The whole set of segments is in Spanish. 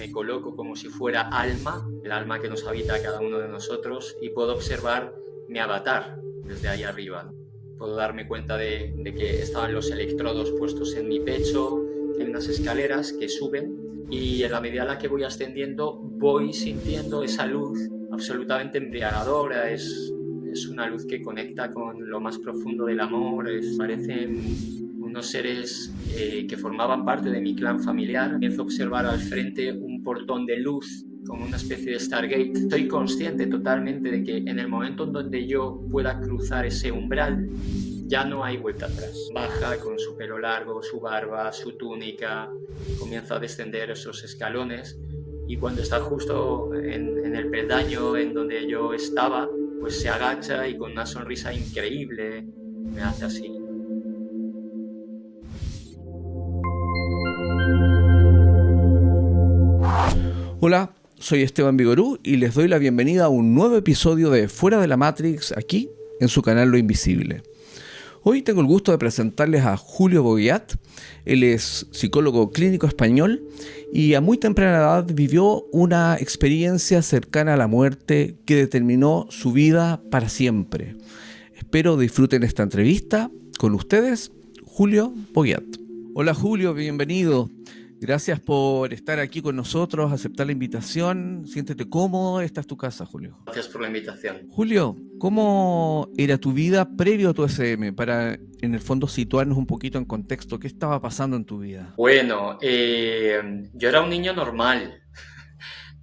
me coloco como si fuera alma, el alma que nos habita a cada uno de nosotros, y puedo observar mi avatar desde ahí arriba, ¿no? Puedo darme cuenta de que estaban los electrodos puestos en mi pecho, que hay unas escaleras que suben, y en la medida en la que voy ascendiendo voy sintiendo esa luz absolutamente embriagadora. Es una luz que conecta con lo más profundo del amor. Parecen unos seres que formaban parte de mi clan familiar. Comienzo a observar al frente un portón de luz como una especie de Stargate. Soy consciente totalmente de que en el momento en donde yo pueda cruzar ese umbral, ya no hay vuelta atrás. Baja con su pelo largo, su barba, su túnica, comienza a descender esos escalones, y cuando está justo en el peldaño en donde yo estaba, pues se agacha y con una sonrisa increíble me hace así. Hola, soy Esteban Vigorú y les doy la bienvenida a un nuevo episodio de Fuera de la Matrix aquí en su canal Lo Invisible. Hoy tengo el gusto de presentarles a Julio Boyat. Él es psicólogo clínico español y a muy temprana edad vivió una experiencia cercana a la muerte que determinó su vida para siempre. Espero disfruten esta entrevista. Con ustedes, Julio Boyat. Hola Julio, bienvenido. Gracias por estar aquí con nosotros, aceptar la invitación. Siéntete cómodo, esta es tu casa, Julio. Gracias por la invitación. Julio, ¿cómo era tu vida previo a tu SM? Para, en el fondo, situarnos un poquito en contexto. ¿Qué estaba pasando en tu vida? Bueno, yo era un niño normal.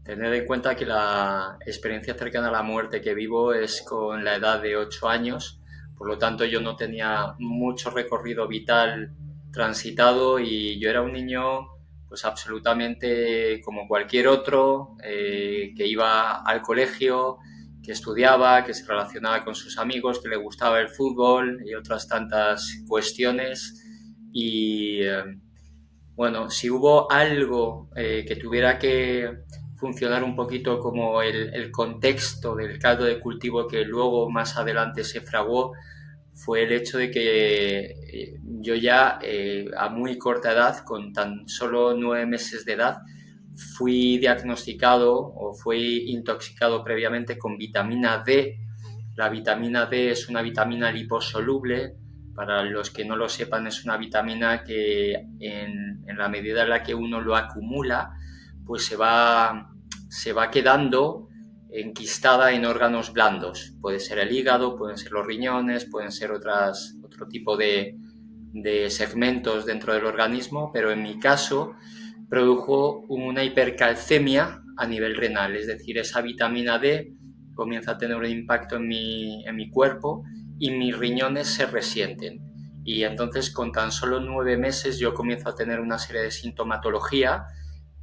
Tened en cuenta que la experiencia cercana a la muerte que vivo es con la edad de 8 años, por lo tanto yo no tenía mucho recorrido vital transitado, y yo era un niño pues absolutamente como cualquier otro, que iba al colegio, que estudiaba, que se relacionaba con sus amigos, que le gustaba el fútbol y otras tantas cuestiones. Y bueno, si hubo algo que tuviera que funcionar un poquito como el contexto del caldo de cultivo que luego más adelante se fraguó, fue el hecho de que yo ya a muy corta edad, con tan solo 9 meses de edad, fui diagnosticado o fui intoxicado previamente con vitamina D. La vitamina D es una vitamina liposoluble. Para los que no lo sepan, es una vitamina que en la medida en la que uno lo acumula, pues se va quedando enquistada en órganos blandos. Puede ser el hígado, pueden ser los riñones, pueden ser otro tipo de segmentos dentro del organismo, pero en mi caso produjo una hipercalcemia a nivel renal, es decir, esa vitamina D comienza a tener un impacto en mi cuerpo y mis riñones se resienten. Y entonces con tan solo 9 meses yo comienzo a tener una serie de sintomatología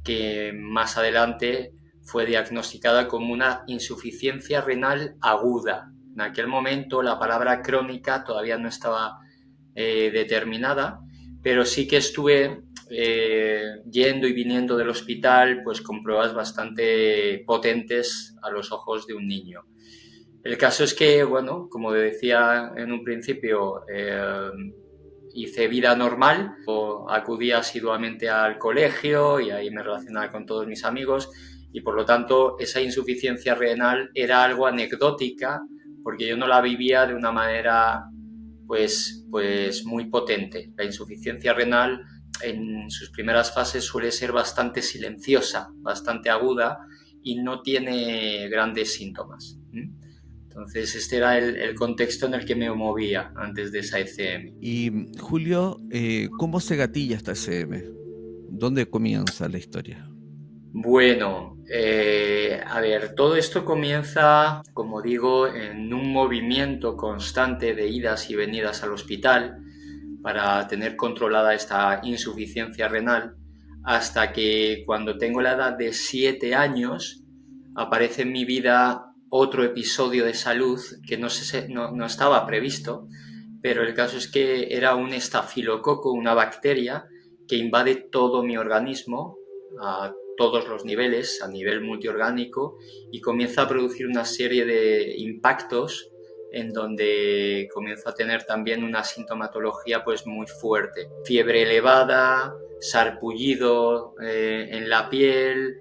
que más adelante fue diagnosticada como una insuficiencia renal aguda. En aquel momento la palabra crónica todavía no estaba determinada, pero sí que estuve yendo y viniendo del hospital pues con pruebas bastante potentes a los ojos de un niño. El caso es que, bueno, como decía en un principio, hice vida normal, acudía asiduamente al colegio y ahí me relacionaba con todos mis amigos, y por lo tanto esa insuficiencia renal era algo anecdótica porque yo no la vivía de una manera pues muy potente. La insuficiencia renal en sus primeras fases suele ser bastante silenciosa, bastante aguda y no tiene grandes síntomas. Entonces este era el contexto en el que me movía antes de esa ECM. Y Julio, ¿cómo se gatilla esta SM? ¿Dónde comienza la historia? Bueno, a ver, todo esto comienza, como digo, en un movimiento constante de idas y venidas al hospital para tener controlada esta insuficiencia renal, hasta que cuando tengo la edad de 7 años aparece en mi vida otro episodio de salud que no estaba previsto, pero el caso es que era un estafilococo, una bacteria que invade todo mi organismo a todos los niveles, a nivel multiorgánico, y comienza a producir una serie de impactos en donde comienzo a tener también una sintomatología pues muy fuerte. Fiebre elevada, sarpullido en la piel,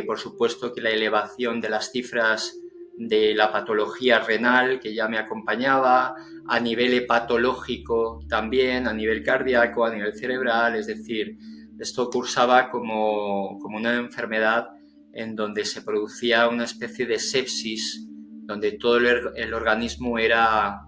por supuesto que la elevación de las cifras de la patología renal que ya me acompañaba, a nivel hepatológico también, a nivel cardíaco, a nivel cerebral, es decir, esto cursaba como una enfermedad en donde se producía una especie de sepsis, donde todo el organismo era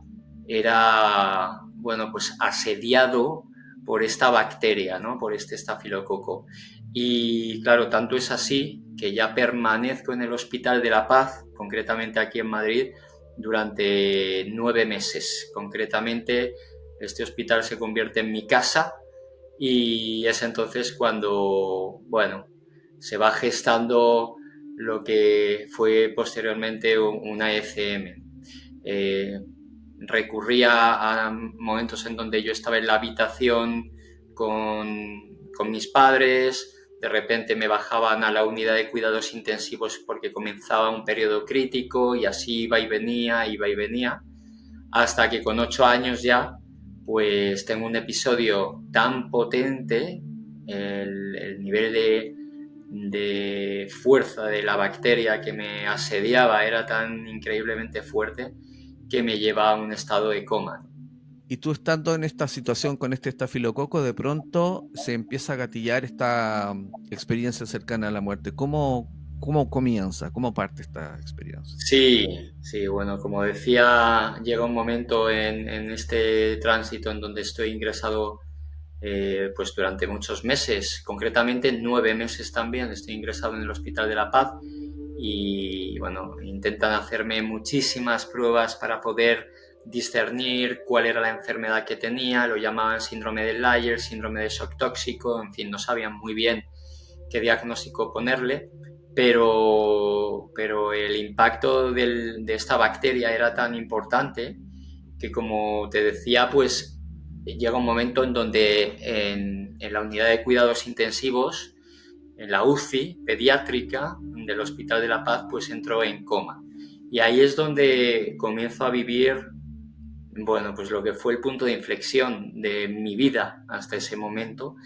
bueno, pues asediado por esta bacteria, ¿no? Por este estafilococo. Y claro, tanto es así que ya permanezco en el Hospital de la Paz, concretamente aquí en Madrid, durante 9 meses. Concretamente, este hospital se convierte en mi casa y es entonces cuando, bueno, se va gestando lo que fue posteriormente una ECM. Eh, Recurría a momentos en donde yo estaba en la habitación con mis padres, de repente me bajaban a la unidad de cuidados intensivos porque comenzaba un periodo crítico y así iba y venía, hasta que con 8 años ya, pues tengo un episodio tan potente, el nivel de fuerza de la bacteria que me asediaba era tan increíblemente fuerte que me lleva a un estado de coma. Y tú estando en esta situación con este estafilococo, de pronto se empieza a gatillar esta experiencia cercana a la muerte. ¿Cómo comienza? ¿Cómo parte esta experiencia? Sí, sí, bueno, como decía, llega un momento en este tránsito en donde estoy ingresado pues durante muchos meses, concretamente 9 meses también, estoy ingresado en el Hospital de la Paz y bueno, intentan hacerme muchísimas pruebas para poder discernir cuál era la enfermedad que tenía, lo llamaban síndrome de Leyer, síndrome de shock tóxico, en fin, no sabían muy bien qué diagnóstico ponerle, pero el impacto de esta bacteria era tan importante que, como te decía, pues llega un momento en donde en la unidad de cuidados intensivos, en la UCI pediátrica del Hospital de la Paz, pues entró en coma. Y ahí es donde comienzo a vivir, bueno, pues lo que fue el punto de inflexión de mi vida hasta ese momento,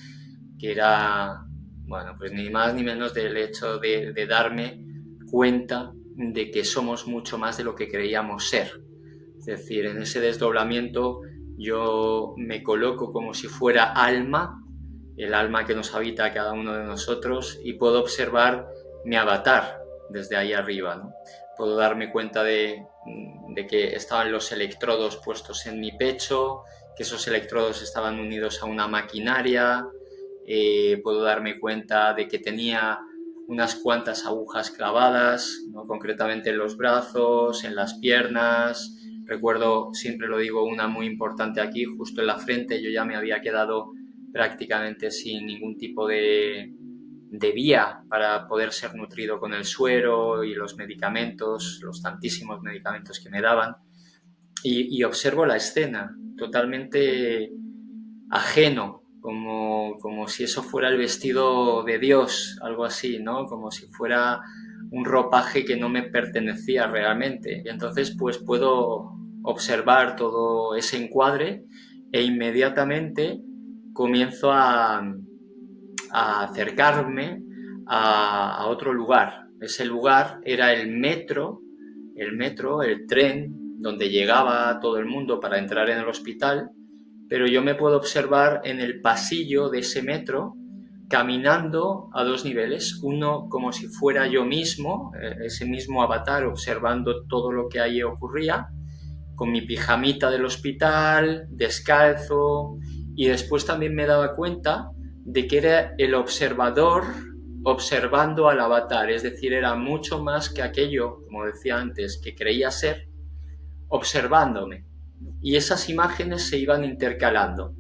que era, bueno, pues ni más ni menos del hecho de darme cuenta de que somos mucho más de lo que creíamos ser. Es decir, en ese desdoblamiento yo me coloco como si fuera alma, el alma que nos habita a cada uno de nosotros, y puedo observar mi avatar desde ahí arriba, ¿no? Puedo darme cuenta de que estaban los electrodos puestos en mi pecho, que esos electrodos estaban unidos a una maquinaria, puedo darme cuenta de que tenía unas cuantas agujas clavadas, ¿no? Concretamente en los brazos, en las piernas. Recuerdo, siempre lo digo, una muy importante aquí, justo en la frente. Yo ya me había quedado prácticamente sin ningún tipo de vía para poder ser nutrido con el suero y los medicamentos, los tantísimos medicamentos que me daban. Y observo la escena totalmente ajeno, como si eso fuera el vestido de Dios, algo así, ¿no? Como si fuera un ropaje que no me pertenecía realmente. Y entonces pues puedo observar todo ese encuadre e inmediatamente comienzo a acercarme a otro lugar. Ese lugar era el tren donde llegaba todo el mundo para entrar en el hospital, pero yo me puedo observar en el pasillo de ese metro caminando a dos niveles, uno como si fuera yo mismo, ese mismo avatar observando todo lo que ahí ocurría, con mi pijamita del hospital, descalzo, y después también me daba cuenta de que era el observador observando al avatar, es decir, era mucho más que aquello, como decía antes, que creía ser, observándome. Y esas imágenes se iban intercalando.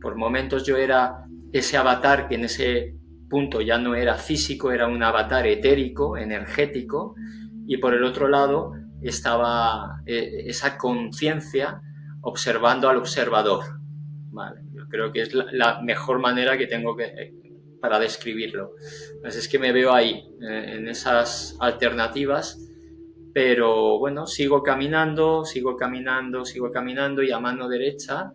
Por momentos yo era ese avatar que en ese punto ya no era físico, era un avatar etérico, energético, y por el otro lado estaba esa conciencia observando al observador. Vale, yo creo que es la mejor manera que tengo para describirlo. Entonces es que me veo ahí, en esas alternativas, pero bueno, sigo caminando y a mano derecha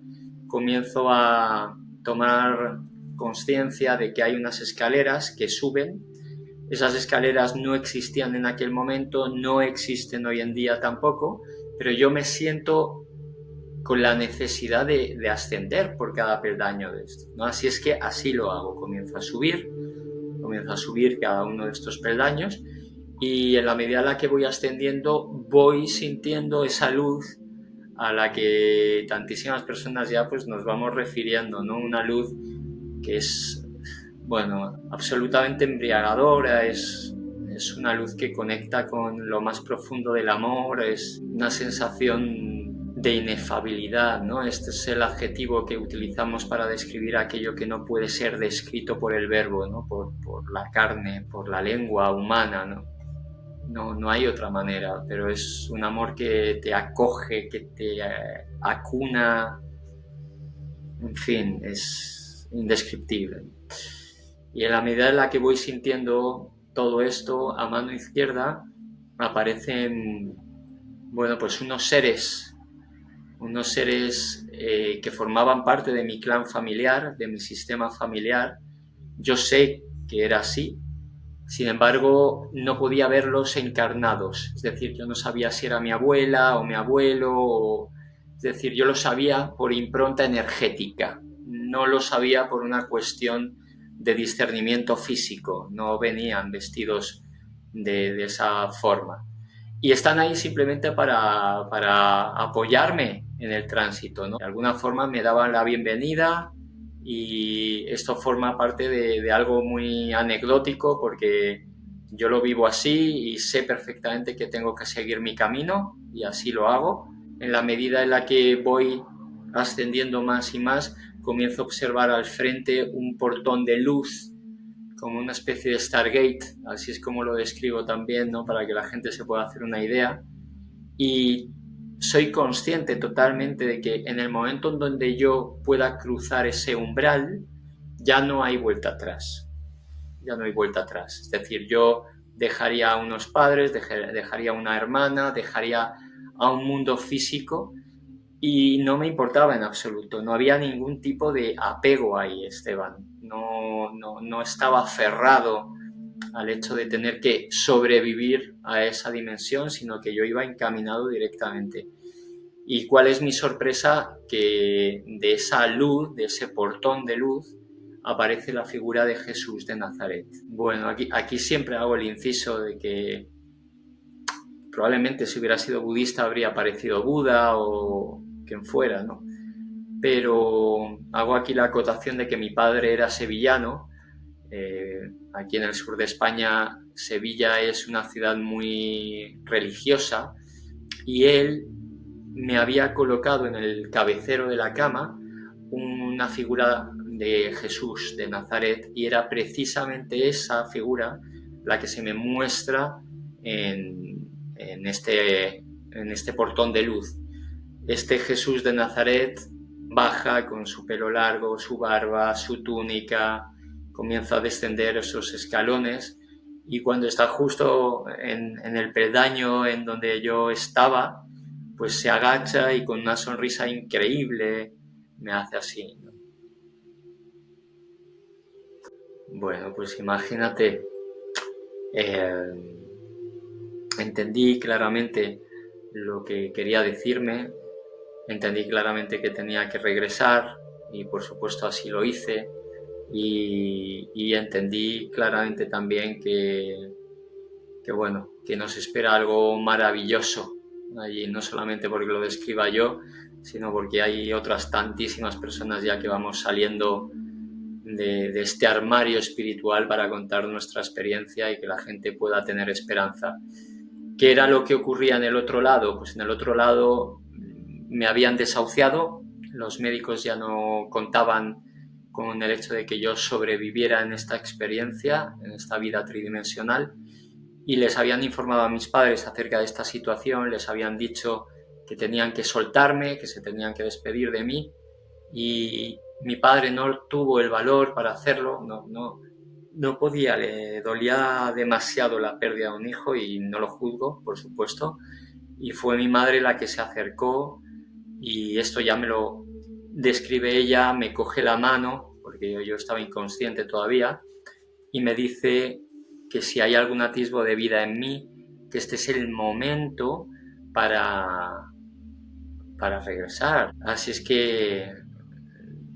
comienzo a tomar conciencia de que hay unas escaleras que suben. Esas escaleras no existían en aquel momento, no existen hoy en día tampoco, pero yo me siento con la necesidad de ascender por cada peldaño de esto, ¿no? Así es que así lo hago, comienzo a subir cada uno de estos peldaños y en la medida en la que voy ascendiendo voy sintiendo esa luz a la que tantísimas personas ya pues nos vamos refiriendo, ¿no? Una luz que es, bueno, absolutamente embriagadora, es una luz que conecta con lo más profundo del amor, es una sensación de inefabilidad, ¿no? Este es el adjetivo que utilizamos para describir aquello que no puede ser descrito por el verbo, ¿no? Por la carne, por la lengua humana, ¿no? No hay otra manera, pero es un amor que te acoge, que te acuna, en fin, es indescriptible. Y en la medida en la que voy sintiendo todo esto, a mano izquierda aparecen, bueno, pues unos seres que formaban parte de mi clan familiar, de mi sistema familiar. Yo sé que era así. Sin embargo, no podía verlos encarnados, es decir, yo no sabía si era mi abuela o mi abuelo, es decir, yo lo sabía por impronta energética, no lo sabía por una cuestión de discernimiento físico, no venían vestidos de esa forma. Y están ahí simplemente para apoyarme en el tránsito, ¿no? De alguna forma me daban la bienvenida. Y esto forma parte de algo muy anecdótico porque yo lo vivo así y sé perfectamente que tengo que seguir mi camino y así lo hago. En la medida en la que voy ascendiendo más y más, comienzo a observar al frente un portón de luz, como una especie de Stargate, así es como lo describo también, ¿no? Para que la gente se pueda hacer una idea. Y soy consciente totalmente de que en el momento en donde yo pueda cruzar ese umbral, ya no hay vuelta atrás. Ya no hay vuelta atrás. Es decir, yo dejaría a unos padres, dejaría a una hermana, dejaría a un mundo físico y no me importaba en absoluto. No había ningún tipo de apego ahí, Esteban. No estaba aferrado al hecho de tener que sobrevivir a esa dimensión, sino que yo iba encaminado directamente. ¿Y cuál es mi sorpresa? Que de esa luz, de ese portón de luz, aparece la figura de Jesús de Nazaret. Bueno, aquí siempre hago el inciso de que probablemente si hubiera sido budista habría aparecido Buda o quien fuera, ¿no? Pero hago aquí la acotación de que mi padre era sevillano. Aquí en el sur de España, Sevilla es una ciudad muy religiosa y él me había colocado en el cabecero de la cama una figura de Jesús de Nazaret y era precisamente esa figura la que se me muestra en este portón de luz. Este Jesús de Nazaret baja con su pelo largo, su barba, su túnica, comienza a descender esos escalones y cuando está justo en el peldaño en donde yo estaba, pues se agacha y con una sonrisa increíble me hace así, ¿no? Bueno, pues imagínate, entendí claramente lo que quería decirme, entendí claramente que tenía que regresar y por supuesto así lo hice y entendí claramente también que bueno, que nos espera algo maravilloso allí, no solamente porque lo describa yo, sino porque hay otras tantísimas personas ya que vamos saliendo de este armario espiritual para contar nuestra experiencia y que la gente pueda tener esperanza. ¿Qué era lo que ocurría en el otro lado? Pues en el otro lado me habían desahuciado, los médicos ya no contaban con el hecho de que yo sobreviviera en esta experiencia, en esta vida tridimensional, y les habían informado a mis padres acerca de esta situación, les habían dicho que tenían que soltarme, que se tenían que despedir de mí, y mi padre no tuvo el valor para hacerlo, no podía, le dolía demasiado la pérdida de un hijo y no lo juzgo, por supuesto, y fue mi madre la que se acercó y esto ya me lo describe ella, me coge la mano, porque yo estaba inconsciente todavía, y me dice que si hay algún atisbo de vida en mí, que este es el momento para, para regresar. Así es que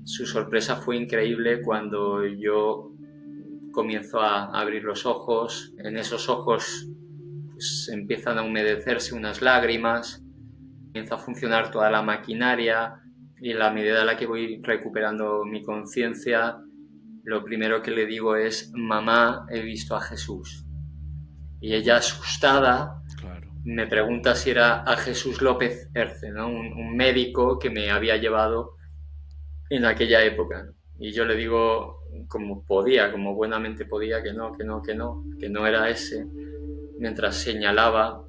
su sorpresa fue increíble cuando yo comienzo a abrir los ojos. En esos ojos pues, empiezan a humedecerse unas lágrimas, comienza a funcionar toda la maquinaria y en la medida en la que voy recuperando mi conciencia, lo primero que le digo es: mamá, he visto a Jesús. Y ella, asustada, Claro. me pregunta si era a Jesús López Herce, ¿no? Un médico que me había llevado en aquella época. Y yo le digo, como podía, como buenamente podía, que no era ese, mientras señalaba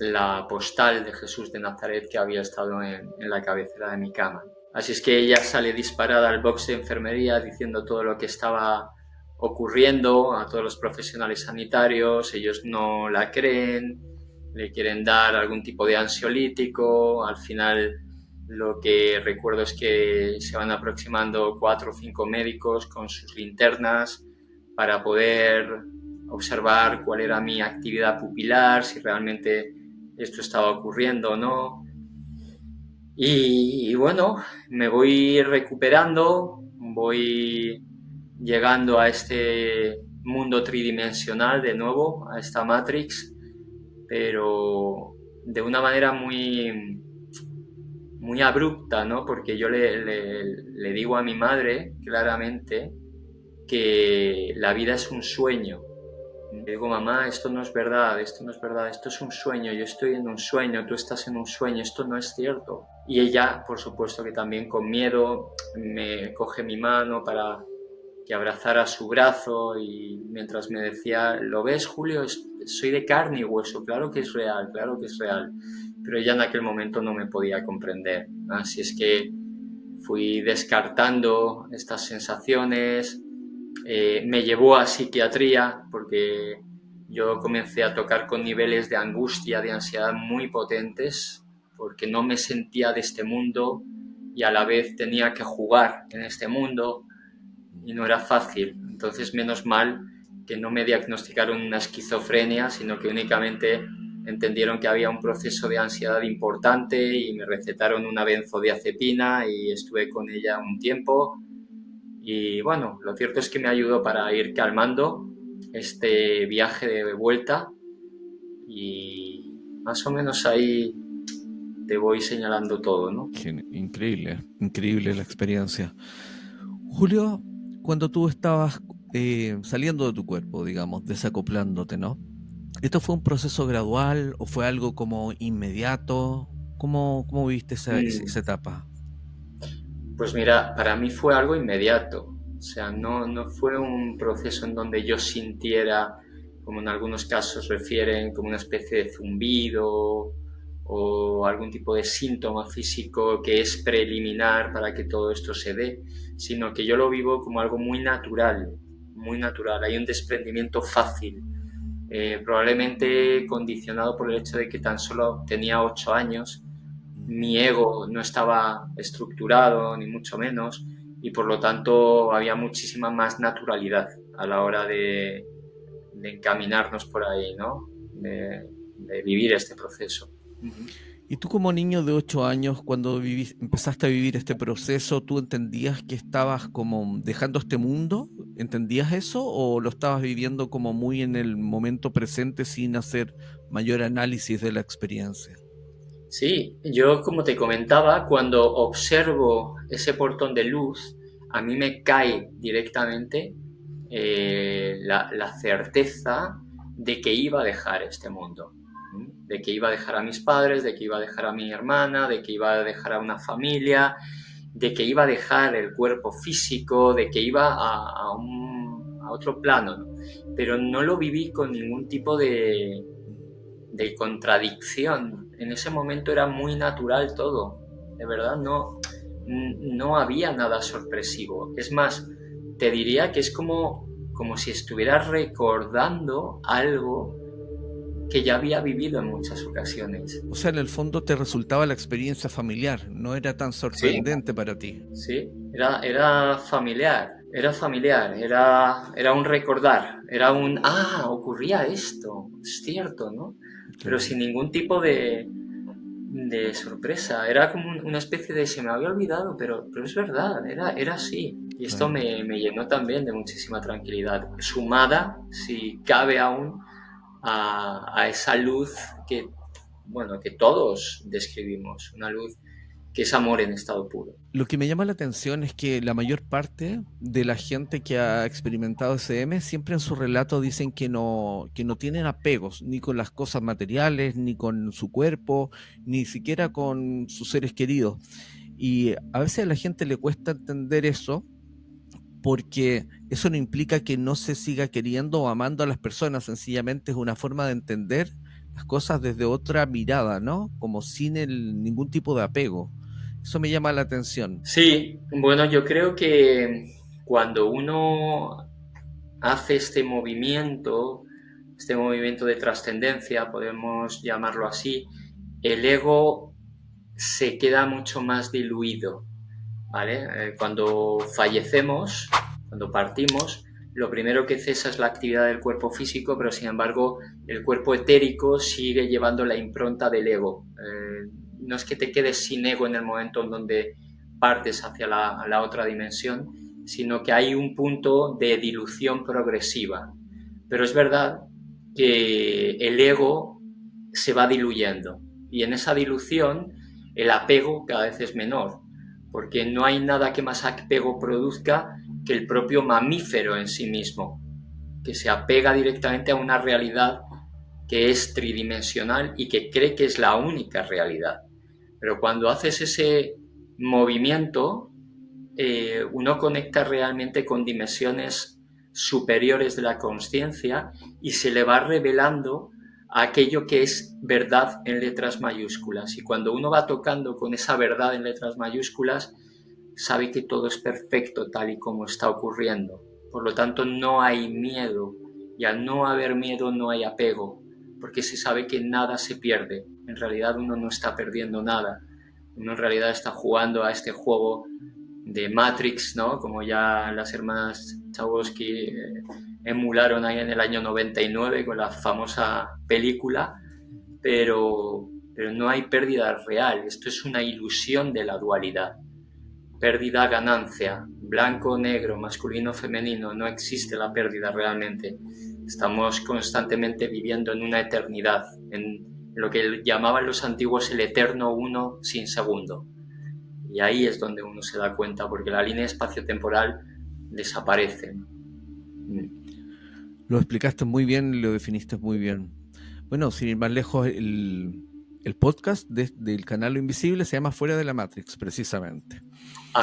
la postal de Jesús de Nazaret que había estado en la cabecera de mi cama. Así es que ella sale disparada al box de enfermería diciendo todo lo que estaba ocurriendo a todos los profesionales sanitarios. Ellos no la creen, le quieren dar algún tipo de ansiolítico. Al final lo que recuerdo es que se van aproximando 4 o 5 médicos con sus linternas para poder observar cuál era mi actividad pupilar, si realmente esto estaba ocurriendo o no. Y bueno, me voy recuperando, voy llegando a este mundo tridimensional de nuevo, a esta Matrix, pero de una manera muy abrupta, ¿no? Porque yo le digo a mi madre claramente que la vida es un sueño. Le digo: mamá, esto no es verdad, esto no es verdad, esto es un sueño, yo estoy en un sueño, tú estás en un sueño, esto no es cierto. Y ella, por supuesto que también con miedo, me coge mi mano para que abrazara su brazo y mientras me decía: ¿lo ves, Julio? Soy de carne y hueso, claro que es real, claro que es real. Pero ella en aquel momento no me podía comprender. Así es que fui descartando estas sensaciones. Me llevó a psiquiatría porque yo comencé a tocar con niveles de angustia, de ansiedad muy potentes, porque no me sentía de este mundo y a la vez tenía que jugar en este mundo y no era fácil. Entonces, menos mal que no me diagnosticaron una esquizofrenia, sino que únicamente entendieron que había un proceso de ansiedad importante y me recetaron una benzodiazepina y estuve con ella un tiempo. Y bueno, lo cierto es que me ayudó para ir calmando este viaje de vuelta y más o menos ahí te voy señalando todo, ¿no? Increíble, increíble la experiencia. Julio, cuando tú estabas saliendo de tu cuerpo, digamos, desacoplándote, ¿no? ¿Esto fue un proceso gradual o fue algo como inmediato? ¿Cómo viviste esa Mm, etapa? Pues mira, para mí fue algo inmediato. O sea, no fue un proceso en donde yo sintiera, como en algunos casos refieren, como una especie de zumbido o algún tipo de síntoma físico que es preliminar para que todo esto se dé, sino que yo lo vivo como algo muy natural, muy natural. Hay un desprendimiento fácil, probablemente condicionado por el hecho de que tan solo tenía 8 años, mi ego no estaba estructurado, ni mucho menos, y por lo tanto había muchísima más naturalidad a la hora de encaminarnos por ahí, ¿no? De vivir este proceso. Uh-huh. Y tú como niño de 8 años, cuando empezaste a vivir este proceso, ¿tú entendías que estabas como dejando este mundo? ¿Entendías eso o lo estabas viviendo como muy en el momento presente sin hacer mayor análisis de la experiencia? Sí, yo como te comentaba, cuando observo ese portón de luz, a mí me cae directamente la certeza de que iba a dejar este mundo, de que iba a dejar a mis padres, de que iba a dejar a mi hermana, de que iba a dejar a una familia, de que iba a dejar el cuerpo físico, de que iba a otro plano, ¿no? Pero no lo viví con ningún tipo de contradicción. En ese momento era muy natural todo, de verdad, no había nada sorpresivo. Es más, te diría que es como si estuvieras recordando algo que ya había vivido en muchas ocasiones. O sea, en el fondo te resultaba la experiencia familiar, no era tan Sí, sorprendente para ti. sí, era familiar. Era familiar, era un recordar, era un, ocurría esto, es cierto, ¿no? Pero Claro. sin ningún tipo de sorpresa, era como una especie de se me había olvidado, pero es verdad, era así. Y esto Claro. me llenó también de muchísima tranquilidad, sumada, si cabe aún, a esa luz que, bueno, que todos describimos, una luz que es amor en estado puro. Lo que me llama la atención es que la mayor parte de la gente que ha experimentado SM siempre en su relato dicen que no tienen apegos ni con las cosas materiales, ni con su cuerpo, ni siquiera con sus seres queridos. Y a veces a la gente le cuesta entender eso porque eso no implica que no se siga queriendo o amando a las personas, sencillamente es una forma de entender las cosas desde otra mirada, ¿no? Como sin ningún tipo de apego. Eso me llama la atención. Sí, bueno, yo creo que cuando uno hace este movimiento de trascendencia, podemos llamarlo así, el ego se queda mucho más diluido, ¿vale? Cuando fallecemos, cuando partimos, lo primero que cesa es la actividad del cuerpo físico, pero sin embargo el cuerpo etérico sigue llevando la impronta del ego. No es que te quedes sin ego en el momento en donde partes hacia la otra dimensión, sino que hay un punto de dilución progresiva. Pero es verdad que el ego se va diluyendo y en esa dilución el apego cada vez es menor, porque no hay nada que más apego produzca que el propio mamífero en sí mismo, que se apega directamente a una realidad que es tridimensional y que cree que es la única realidad. Pero cuando haces ese movimiento, uno conecta realmente con dimensiones superiores de la conciencia y se le va revelando aquello que es verdad en letras mayúsculas. Y cuando uno va tocando con esa verdad en letras mayúsculas, sabe que todo es perfecto tal y como está ocurriendo. Por lo tanto, no hay miedo. Y al no haber miedo, no hay apego, porque se sabe que nada se pierde. En realidad uno no está perdiendo nada. Uno en realidad está jugando a este juego de Matrix, ¿no? Como ya las hermanas Chbosky emularon ahí en el año 99 con la famosa película, pero no hay pérdida real. Esto es una ilusión de la dualidad. Pérdida, ganancia, blanco, negro, masculino, femenino, no existe la pérdida realmente. Estamos constantemente viviendo en una eternidad, en lo que llamaban los antiguos el eterno uno sin segundo. Y ahí es donde uno se da cuenta, porque la línea espacio-temporal desaparece. Lo explicaste muy bien, lo definiste muy bien. Bueno, sin ir más lejos, el podcast del canal Lo Invisible se llama Fuera de la Matrix, precisamente.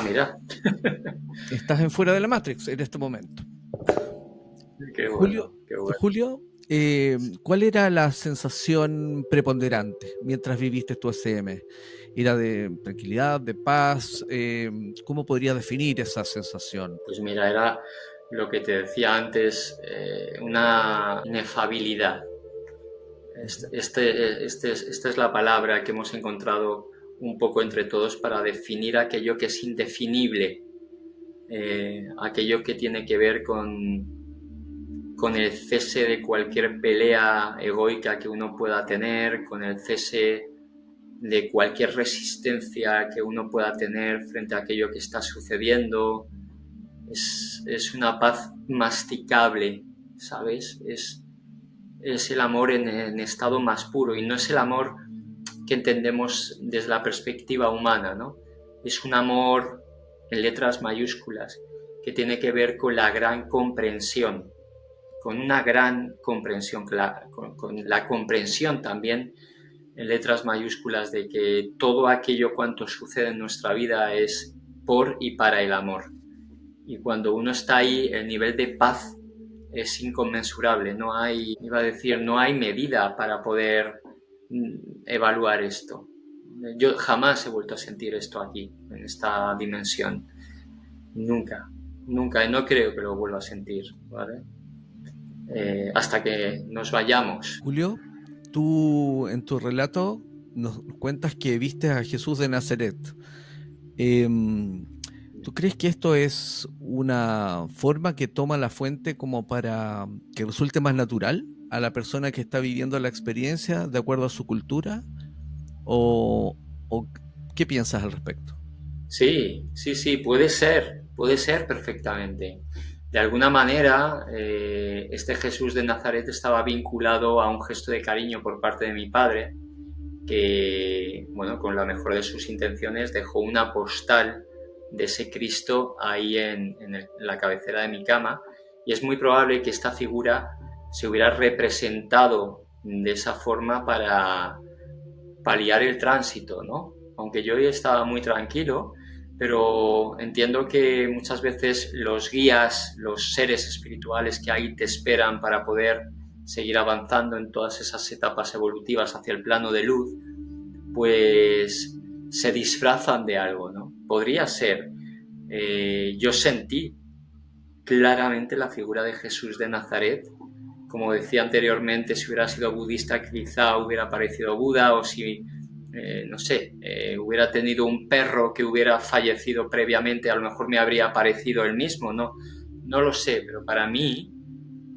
Mira, Estás en Fuera de la Matrix en este momento. qué Julio, bueno, qué bueno. Julio, ¿cuál era la sensación preponderante mientras viviste tu SM? ¿Era de tranquilidad, de paz? ¿Cómo podría definir esa sensación? Pues mira, era lo que te decía antes, una inefabilidad. Esta es la palabra que hemos encontrado un poco entre todos para definir aquello que es indefinible, aquello que tiene que ver con el cese de cualquier pelea egoica que uno pueda tener, con el cese de cualquier resistencia que uno pueda tener frente a aquello que está sucediendo. Es una paz masticable, ¿sabes? Es el amor en estado más puro y no es el amor que entendemos desde la perspectiva humana, ¿no? Es un amor en letras mayúsculas que tiene que ver con la gran comprensión, con una gran comprensión, con la comprensión también en letras mayúsculas de que todo aquello cuanto sucede en nuestra vida es por y para el amor. Y cuando uno está ahí, el nivel de paz es inconmensurable. No hay, iba a decir, no hay medida para poder evaluar esto. Yo jamás he vuelto a sentir esto aquí, en esta dimensión. Nunca, nunca, y no creo que lo vuelva a sentir, ¿vale? Hasta que nos vayamos. Julio, tú en tu relato nos cuentas que viste a Jesús de Nazaret. Eh, ¿Tú crees que esto es una forma que toma la fuente como para que resulte más natural a la persona que está viviendo la experiencia de acuerdo a su cultura? ¿O, o qué piensas al respecto? Sí, sí, sí, puede ser perfectamente. De alguna manera, este Jesús de Nazaret estaba vinculado a un gesto de cariño por parte de mi padre, que, bueno, con la mejor de sus intenciones, dejó una postal de ese Cristo ahí en la cabecera de mi cama, y es muy probable que esta figura se hubiera representado de esa forma para paliar el tránsito, ¿no? Aunque yo hoy estaba muy tranquilo, pero entiendo que muchas veces los guías, los seres espirituales que ahí te esperan para poder seguir avanzando en todas esas etapas evolutivas hacia el plano de luz, pues se disfrazan de algo, ¿no? Podría ser. Yo sentí claramente la figura de Jesús de Nazaret. Como decía anteriormente, si hubiera sido budista quizá hubiera parecido Buda, o si, no sé, hubiera tenido un perro que hubiera fallecido previamente, a lo mejor me habría parecido el mismo, ¿no? No lo sé, pero para mí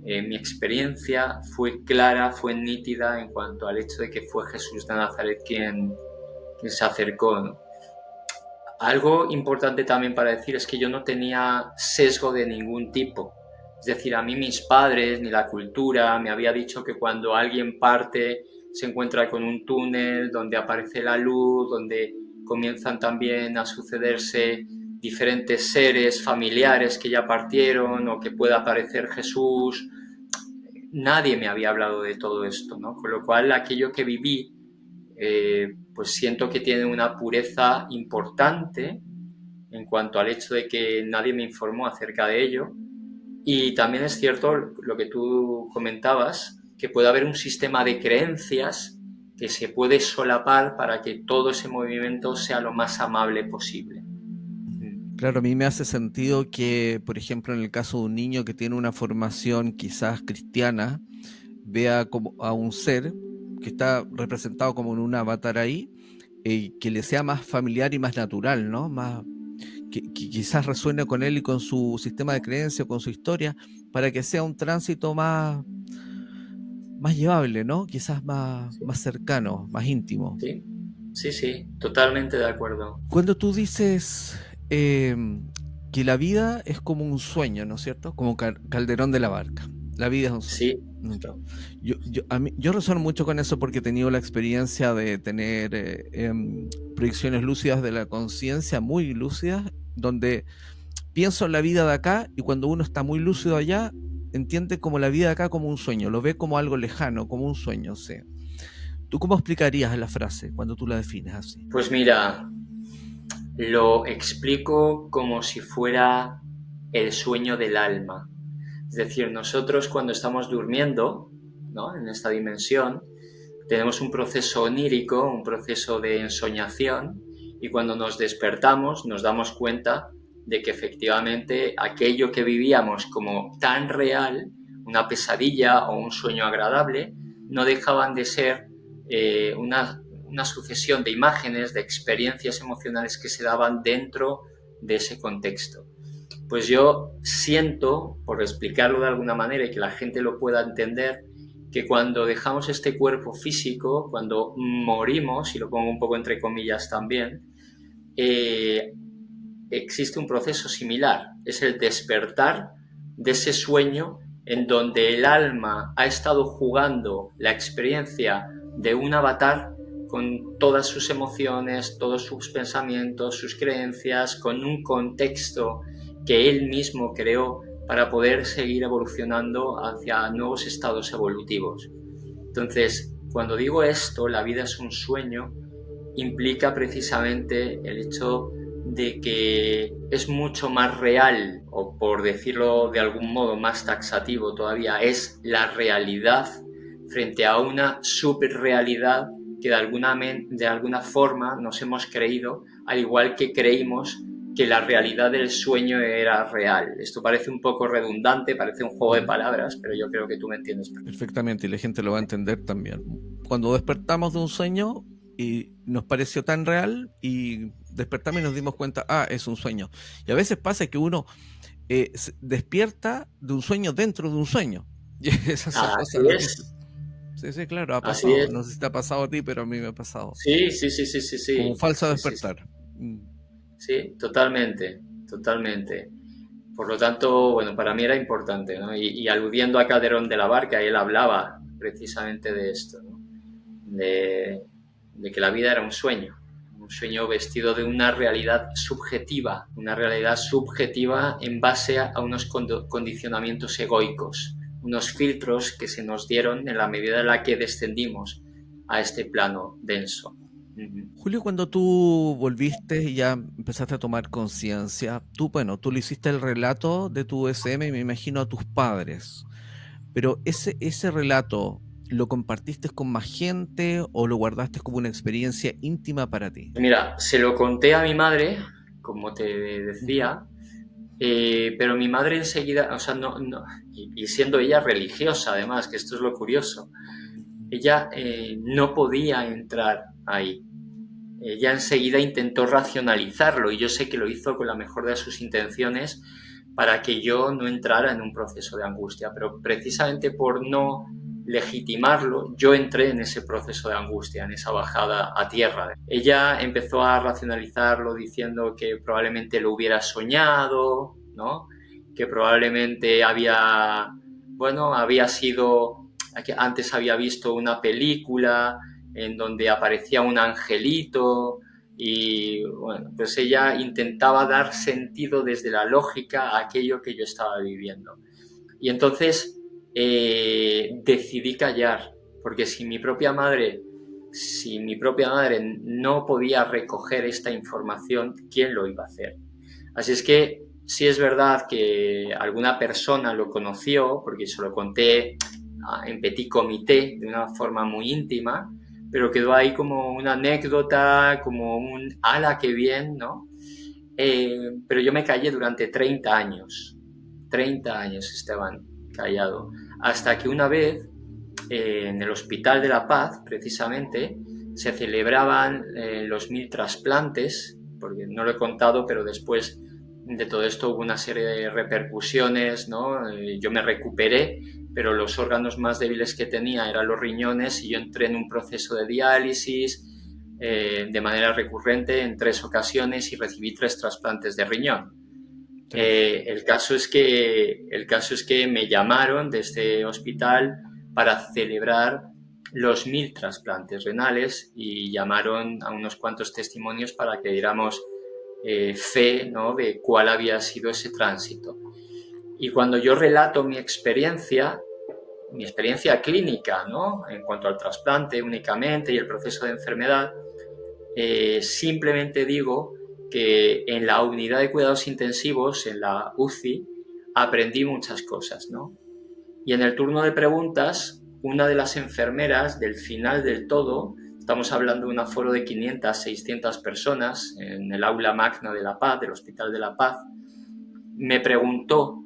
mi experiencia fue clara, fue nítida en cuanto al hecho de que fue Jesús de Nazaret quien se acercó, ¿no? Algo importante también para decir es que yo no tenía sesgo de ningún tipo. Es decir, a mí mis padres ni la cultura me había dicho que cuando alguien parte se encuentra con un túnel donde aparece la luz, donde comienzan también a sucederse diferentes seres familiares que ya partieron, o que pueda aparecer Jesús. Nadie me había hablado de todo esto, ¿no? Con lo cual aquello que viví, pues siento que tiene una pureza importante en cuanto al hecho de que nadie me informó acerca de ello. Y también es cierto lo que tú comentabas, que puede haber un sistema de creencias que se puede solapar para que todo ese movimiento sea lo más amable posible. Claro, a mí me hace sentido que, por ejemplo, en el caso de un niño que tiene una formación quizás cristiana, vea como a un ser que está representado como en un avatar ahí, que le sea más familiar y más natural, ¿no? Más, que quizás resuene con él y con su sistema de creencia, con su historia, para que sea un tránsito más llevable, ¿no? Quizás más cercano, más íntimo. Sí, sí, sí, totalmente de acuerdo. Cuando tú dices eh, que la vida es como un sueño, ¿no es cierto? Como Calderón de la Barca. La vida es un sueño. Sí, Mm. Yo resueno mucho con eso porque he tenido la experiencia de tener proyecciones lúcidas de la conciencia, muy lúcidas, donde pienso en la vida de acá y cuando uno está muy lúcido allá, entiende como la vida de acá como un sueño, lo ve como algo lejano, como un sueño. O sea, ¿tú cómo explicarías la frase cuando tú la defines así? pues mira, lo explico como si fuera el sueño del alma. Es decir, nosotros cuando estamos durmiendo, ¿no?, en esta dimensión, tenemos un proceso onírico, un proceso de ensoñación, y cuando nos despertamos nos damos cuenta de que efectivamente aquello que vivíamos como tan real, una pesadilla o un sueño agradable, no dejaban de ser una sucesión de imágenes, de experiencias emocionales que se daban dentro de ese contexto. Pues yo siento, por explicarlo de alguna manera y que la gente lo pueda entender, que cuando dejamos este cuerpo físico, cuando morimos, y lo pongo un poco entre comillas también, eh, existe un proceso similar, es el despertar de ese sueño en donde el alma ha estado jugando la experiencia de un avatar con todas sus emociones, todos sus pensamientos, sus creencias, con un contexto que él mismo creó para poder seguir evolucionando hacia nuevos estados evolutivos. Entonces, cuando digo esto, la vida es un sueño, implica precisamente el hecho de que es mucho más real, o por decirlo de algún modo más taxativo todavía, es la realidad frente a una subrealidad que de alguna forma nos hemos creído, al igual que creímos que la realidad del sueño era real. Esto parece un poco redundante, parece un juego de Ujú. palabras, pero yo creo que tú me entiendes perfectamente. Perfectamente, y la gente lo va a entender también. Cuando despertamos de un sueño y nos pareció tan real y despertamos y nos dimos cuenta, es un sueño. Y a veces pasa que uno despierta de un sueño dentro de un sueño. Y esas son Así cosas es, Sí, sí, claro, ha así pasado. es. No sé si te ha pasado a ti, pero a mí me ha pasado. Sí, sí, sí, sí, sí, Como un sí, falso sí, sí, sí, despertar. Mm. sí, totalmente, totalmente. Por lo tanto, bueno, para mí era importante, ¿no? Y aludiendo a Calderón de la Barca, él hablaba precisamente de esto, ¿no? De que la vida era un sueño vestido de una realidad subjetiva en base a unos condicionamientos egoicos, unos filtros que se nos dieron en la medida en la que descendimos a este plano denso. Uh-huh. Julio, cuando tú volviste y ya empezaste a tomar conciencia, tú le hiciste el relato de tu SM, me imagino, a tus padres. Pero ese relato, ¿lo compartiste con más gente o lo guardaste como una experiencia íntima para ti? Mira, se lo conté a mi madre, como te Ujú. decía, pero mi madre enseguida, o sea, y siendo ella religiosa además, que esto es lo curioso, ella no podía entrar ahí. Ella enseguida intentó racionalizarlo y yo sé que lo hizo con la mejor de sus intenciones para que yo no entrara en un proceso de angustia, pero precisamente por no legitimarlo, yo entré en ese proceso de angustia, en esa bajada a tierra. Ella empezó a racionalizarlo diciendo que probablemente lo hubiera soñado, ¿no? Que probablemente había sido, que antes había visto una película en donde aparecía un angelito y bueno, pues ella intentaba dar sentido desde la lógica a aquello que yo estaba viviendo. Y entonces decidí callar, porque si mi propia madre no podía recoger esta información, ¿quién lo iba a hacer? Así es que sí es verdad que alguna persona lo conoció, porque se lo conté en petit comité, de una forma muy íntima, pero quedó ahí como una anécdota, como un ala, qué bien, ¿no? Pero yo me callé durante 30 años, Esteban, callado, hasta que una vez en el Hospital de la Paz, precisamente, se celebraban los 1000 trasplantes, porque no lo he contado, pero después de todo esto hubo una serie de repercusiones, ¿no? Yo me recuperé, pero los órganos más débiles que tenía eran los riñones y yo entré en un proceso de diálisis de manera recurrente en 3 ocasiones y recibí 3 trasplantes de riñón. Tres. El caso es que me llamaron de este hospital para celebrar los 1000 trasplantes renales y llamaron a unos cuantos testimonios para que diéramos fe, ¿no? De cuál había sido ese tránsito. Y cuando yo relato mi experiencia clínica, ¿no? En cuanto al trasplante únicamente y el proceso de enfermedad, simplemente digo que en la unidad de cuidados intensivos, en la UCI, aprendí muchas cosas, ¿no? Y en el turno de preguntas, una de las enfermeras del final del todo, estamos hablando de un aforo de 500, 600 personas en el aula magna de La Paz, del Hospital de La Paz, me preguntó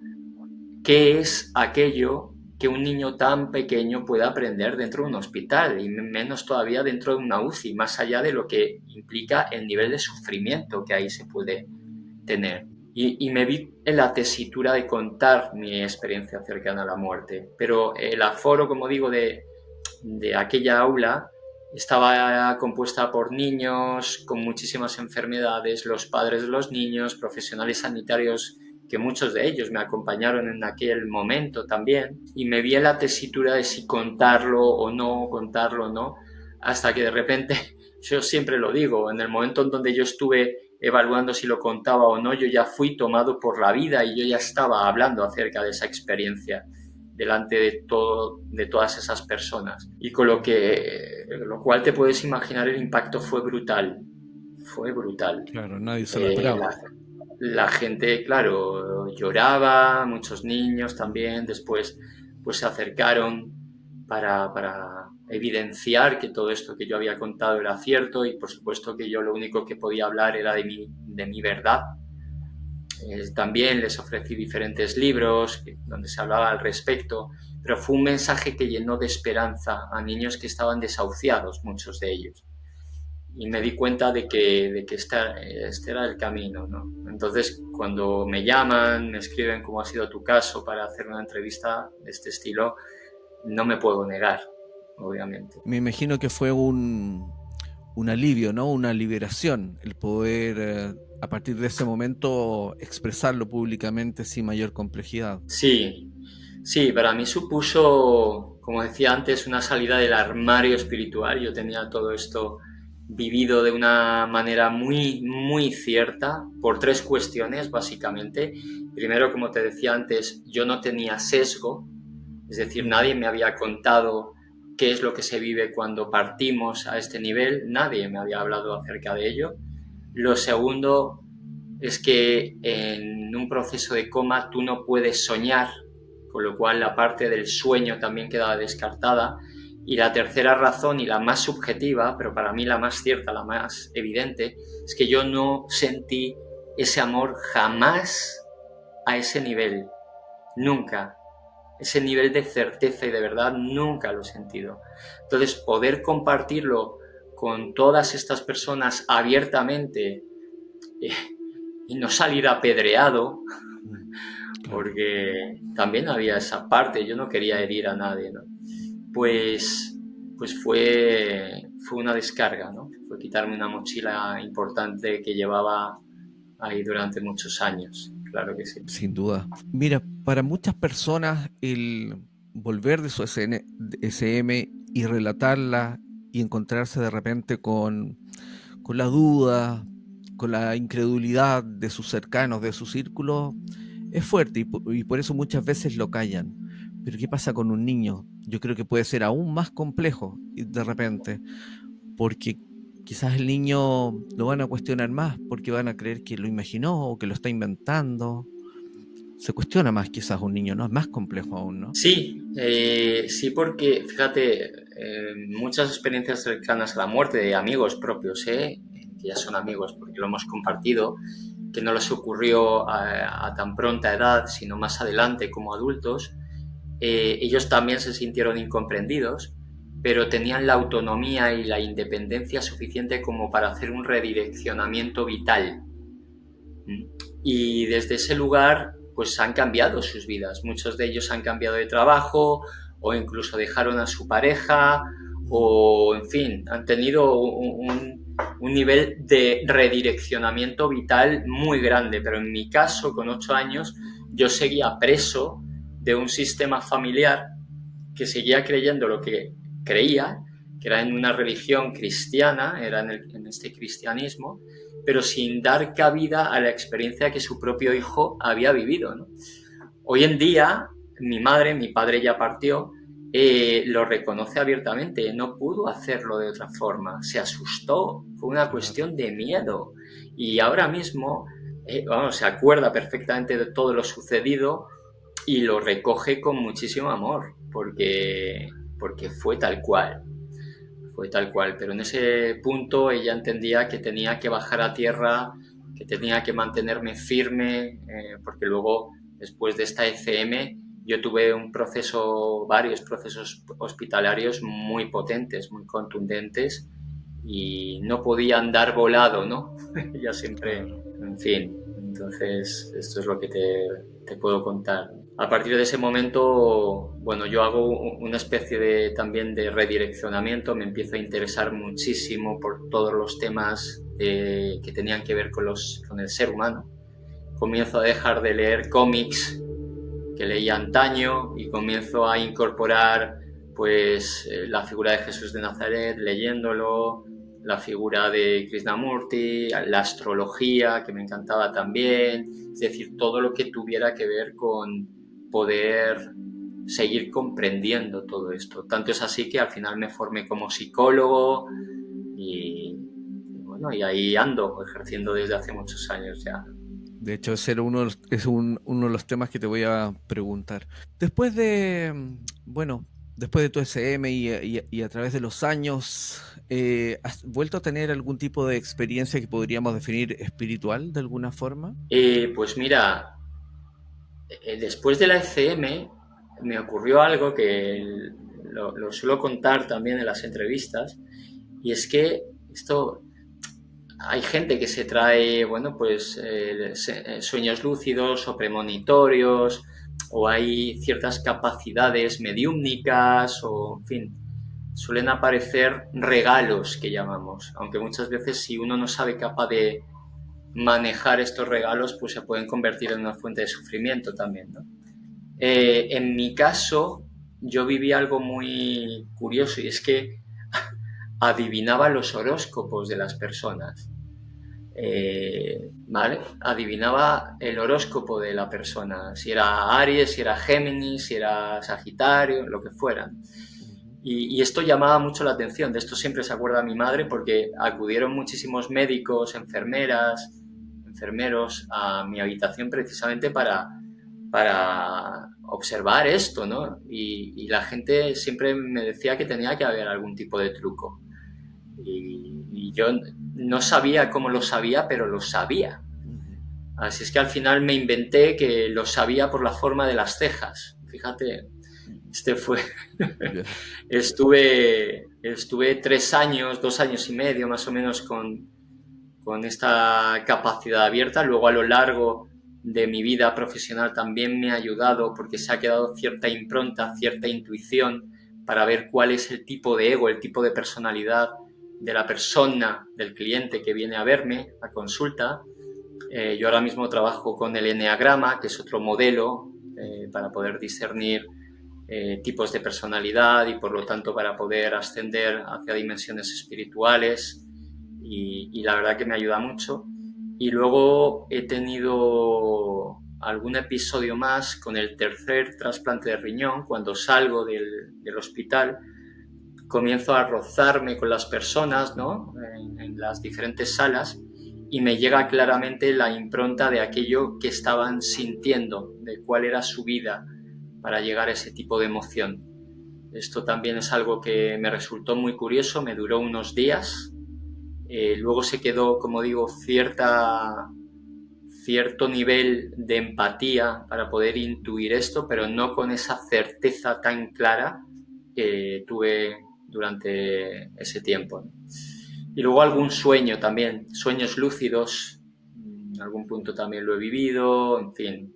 qué es aquello que un niño tan pequeño puede aprender dentro de un hospital y menos todavía dentro de una UCI, más allá de lo que implica el nivel de sufrimiento que ahí se puede tener. Y me vi en la tesitura de contar mi experiencia cercana a la muerte, pero el aforo, como digo, de aquella aula estaba compuesta por niños con muchísimas enfermedades, los padres de los niños, profesionales sanitarios que muchos de ellos me acompañaron en aquel momento también, y me vi en la tesitura de si contarlo o no, hasta que de repente, yo siempre lo digo, en el momento en donde yo estuve evaluando si lo contaba o no, yo ya fui tomado por la vida y yo ya estaba hablando acerca de esa experiencia delante de todas esas personas. Y con lo cual te puedes imaginar el impacto fue brutal, fue brutal. Claro, nadie se lo Eh, esperaba. la, la gente, claro, lloraba, muchos niños también, después pues se acercaron para evidenciar que todo esto que yo había contado era cierto y por supuesto que yo lo único que podía hablar era de mi verdad. También les ofrecí diferentes libros donde se hablaba al respecto, pero fue un mensaje que llenó de esperanza a niños que estaban desahuciados, muchos de ellos. y me di cuenta de que este era el camino, ¿no? Entonces, cuando me llaman, me escriben cómo ha sido tu caso para hacer una entrevista de este estilo, no me puedo negar, obviamente. Me imagino que fue un alivio, ¿no? Una liberación, el poder a partir de ese momento expresarlo públicamente sin mayor complejidad. Sí, sí, para mí supuso, como decía antes, una salida del armario espiritual. Yo tenía todo esto vivido de una manera muy, muy cierta por tres cuestiones, básicamente. Primero, como te decía antes, yo no tenía sesgo, es decir, nadie me había contado qué es lo que se vive cuando partimos a este nivel, nadie me había hablado acerca de ello. Lo segundo es que en un proceso de coma tú no puedes soñar, con lo cual la parte del sueño también queda descartada. Y la tercera razón, y la más subjetiva, pero para mí la más cierta, la más evidente, es que yo no sentí ese amor jamás a ese nivel, nunca. Ese nivel de certeza y de verdad nunca lo he sentido. Entonces, poder compartirlo con todas estas personas abiertamente, eh, y no salir apedreado, Claro. porque también había esa parte, yo no quería herir a nadie, ¿no? Pues, pues fue una descarga, ¿no? Fue quitarme una mochila importante que llevaba ahí durante muchos años, claro que sí. Sin duda. Mira, para muchas personas el volver de su SM y relatarla y encontrarse de repente con la duda, con la incredulidad de sus cercanos, de su círculo, es fuerte y por eso muchas veces lo callan. Pero ¿qué pasa con un niño? Yo creo que puede ser aún más complejo de repente, porque quizás el niño lo van a cuestionar más, porque van a creer que lo imaginó o que lo está inventando. Se cuestiona más quizás un niño, ¿no? Es más complejo aún, ¿no? Sí, sí, porque fíjate, muchas experiencias cercanas a la muerte de amigos propios, que ya son amigos porque lo hemos compartido, que no les ocurrió a tan pronta edad, sino más adelante como adultos, ellos también se sintieron incomprendidos, pero tenían la autonomía y la independencia suficiente como para hacer un redireccionamiento vital. Y desde ese lugar, pues han cambiado sus vidas. Muchos de ellos han cambiado de trabajo o incluso dejaron a su pareja o, en fin, han tenido un nivel de redireccionamiento vital muy grande. Pero en mi caso, con 8 años, yo seguía preso de un sistema familiar que seguía creyendo lo que creía, que era en una religión cristiana, era en este cristianismo, pero sin dar cabida a la experiencia que su propio hijo había vivido, ¿no? Hoy en día, mi padre ya partió, lo reconoce abiertamente, no pudo hacerlo de otra forma, se asustó, fue una Claro. cuestión de miedo. Y ahora mismo, vamos, se acuerda perfectamente de todo lo sucedido y lo recoge con muchísimo amor, porque fue tal cual, pero en ese punto ella entendía que tenía que bajar a tierra, que tenía que mantenerme firme, porque luego, después de esta ECM, yo tuve varios procesos hospitalarios muy potentes, muy contundentes, y no podía andar volado, ¿no? Ella siempre, Claro. en fin, entonces esto es lo que te puedo contar. A partir de ese momento, bueno, yo hago una especie también de redireccionamiento, me empiezo a interesar muchísimo por todos los temas que tenían que ver con el ser humano. Comienzo a dejar de leer cómics que leía antaño y comienzo a incorporar pues la figura de Jesús de Nazaret leyéndolo, la figura de Krishnamurti, la astrología que me encantaba también, es decir, todo lo que tuviera que ver con poder seguir comprendiendo todo esto. Tanto es así que al final me formé como psicólogo y bueno, y ahí ando ejerciendo desde hace muchos años ya. De hecho, ese era uno de los temas que te voy a preguntar. Después de, bueno, después de tu SM y a través de los años, ¿has vuelto a tener algún tipo de experiencia que podríamos definir espiritual de alguna forma? Pues mira, después de la ECM me ocurrió algo que lo suelo contar también en las entrevistas, y es que esto hay gente que se trae, bueno, pues sueños lúcidos o premonitorios, o hay ciertas capacidades mediúmnicas, o en fin, suelen aparecer regalos que llamamos, aunque muchas veces si uno no sabe capaz de manejar estos regalos, pues se pueden convertir en una fuente de sufrimiento también, ¿no? En mi caso, yo viví algo muy curioso y es que adivinaba los horóscopos de las personas. ¿Vale? Adivinaba el horóscopo de la persona, si era Aries, si era Géminis, si era Sagitario, lo que fueran. Y esto llamaba mucho la atención, de esto siempre se acuerda mi madre porque acudieron muchísimos médicos, enfermeras, enfermeros a mi habitación precisamente para observar esto, ¿no? Y la gente siempre me decía que tenía que haber algún tipo de truco. Y yo no sabía cómo lo sabía, pero lo sabía. Así es que al final me inventé que lo sabía por la forma de las cejas. Fíjate, este fue... Ya. estuve 3 años, 2 años y medio más o menos con esta capacidad abierta. Luego a lo largo de mi vida profesional también me ha ayudado porque se ha quedado cierta impronta, cierta intuición para ver cuál es el tipo de ego, el tipo de personalidad de la persona, del cliente que viene a verme a consulta. Yo ahora mismo trabajo con el Enneagrama, que es otro modelo para poder discernir tipos de personalidad y por lo tanto para poder ascender hacia dimensiones espirituales y la verdad que me ayuda mucho. Y luego he tenido algún episodio más con el tercer trasplante de riñón. Cuando salgo del hospital comienzo a rozarme con las personas, ¿no? En las diferentes salas y me llega claramente la impronta de aquello que estaban sintiendo, de cuál era su vida para llegar a ese tipo de emoción. Esto también es algo que me resultó muy curioso, me duró unos días. Luego se quedó, como digo, cierto nivel de empatía para poder intuir esto, pero no con esa certeza tan clara que tuve durante ese tiempo, ¿no? Y luego algún sueño también, sueños lúcidos, en algún punto también lo he vivido, en fin.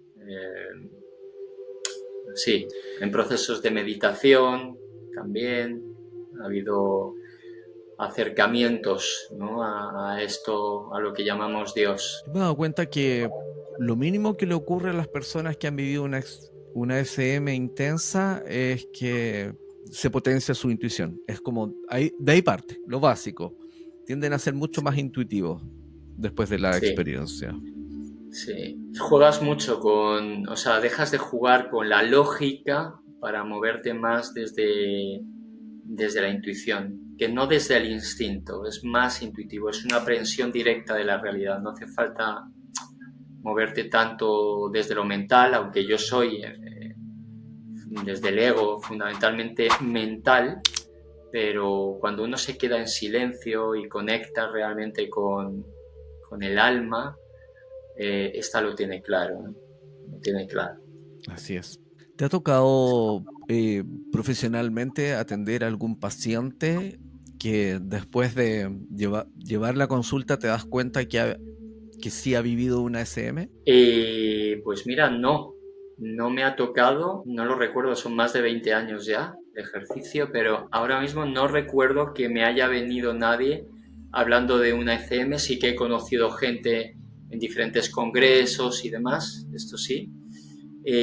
Sí, en procesos de meditación también ha habido acercamientos, ¿no? a esto, a lo que llamamos Dios. Me he dado cuenta que lo mínimo que le ocurre a las personas que han vivido una SM intensa es que se potencia su intuición. Es como, de ahí parte, lo básico. Tienden a ser mucho más intuitivos después de la Sí, experiencia. sí. Juegas mucho o sea, dejas de jugar con la lógica para moverte más desde la intuición, que no desde el instinto, es más intuitivo, es una aprehensión directa de la realidad, no hace falta moverte tanto desde lo mental, aunque yo soy desde el ego fundamentalmente mental, pero cuando uno se queda en silencio y conecta realmente con el alma, esta lo tiene claro, ¿no? Lo tiene claro. Así es. ¿Te ha tocado profesionalmente atender a algún paciente que después de llevar la consulta te das cuenta que sí ha vivido una SM? Pues mira, no me ha tocado, no lo recuerdo, son más de 20 años ya de ejercicio, pero ahora mismo no recuerdo que me haya venido nadie hablando de una ECM. Sí que he conocido gente en diferentes congresos y demás, esto sí.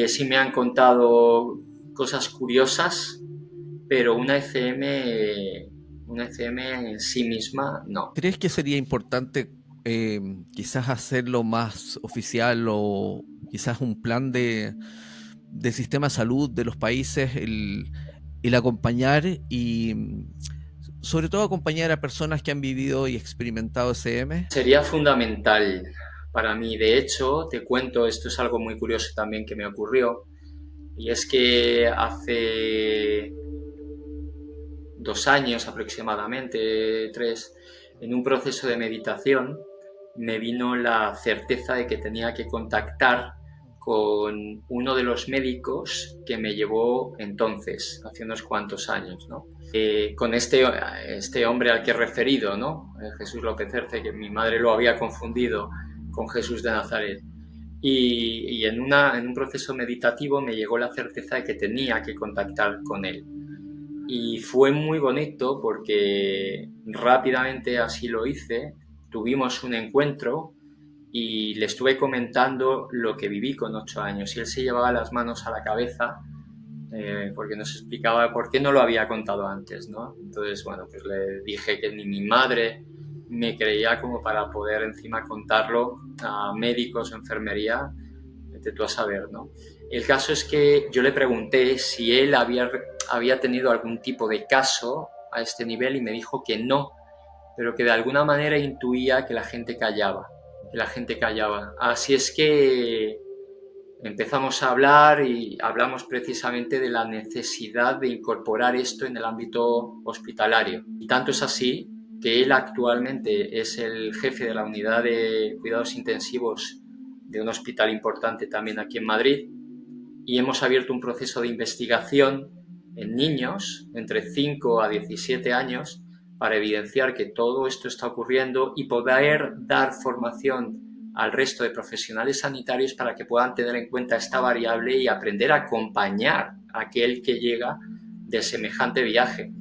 Sí me han contado cosas curiosas, pero una ECM en sí misma, no. ¿Crees que sería importante quizás hacerlo más oficial o quizás un plan de sistema de salud de los países, el acompañar y sobre todo acompañar a personas que han vivido y experimentado SM? Sería fundamental para mí. De hecho, te cuento, esto es algo muy curioso también que me ocurrió, y es que hace 2 años aproximadamente, 3, en un proceso de meditación, me vino la certeza de que tenía que contactar con uno de los médicos que me llevó entonces, hace unos cuantos años, ¿no? Con este hombre al que he referido, ¿no? Jesús López Cerce, que mi madre lo había confundido con Jesús de Nazaret. Y en un proceso meditativo me llegó la certeza de que tenía que contactar con él. Y fue muy bonito porque rápidamente así lo hice, tuvimos un encuentro y le estuve comentando lo que viví con 8 años y él se llevaba las manos a la cabeza porque nos explicaba por qué no lo había contado antes, ¿no? Entonces, bueno, pues le dije que ni mi madre me creía como para poder encima contarlo a médicos o enfermería, vete tú a saber, ¿no? El caso es que yo le pregunté si él había tenido algún tipo de caso a este nivel y me dijo que no, pero que de alguna manera intuía que la gente callaba, Así es que empezamos a hablar y hablamos precisamente de la necesidad de incorporar esto en el ámbito hospitalario. Y tanto es así que él actualmente es el jefe de la unidad de cuidados intensivos de un hospital importante también aquí en Madrid y hemos abierto un proceso de investigación en niños entre 5 a 17 años para evidenciar que todo esto está ocurriendo y poder dar formación al resto de profesionales sanitarios para que puedan tener en cuenta esta variable y aprender a acompañar a aquel que llega de semejante viaje.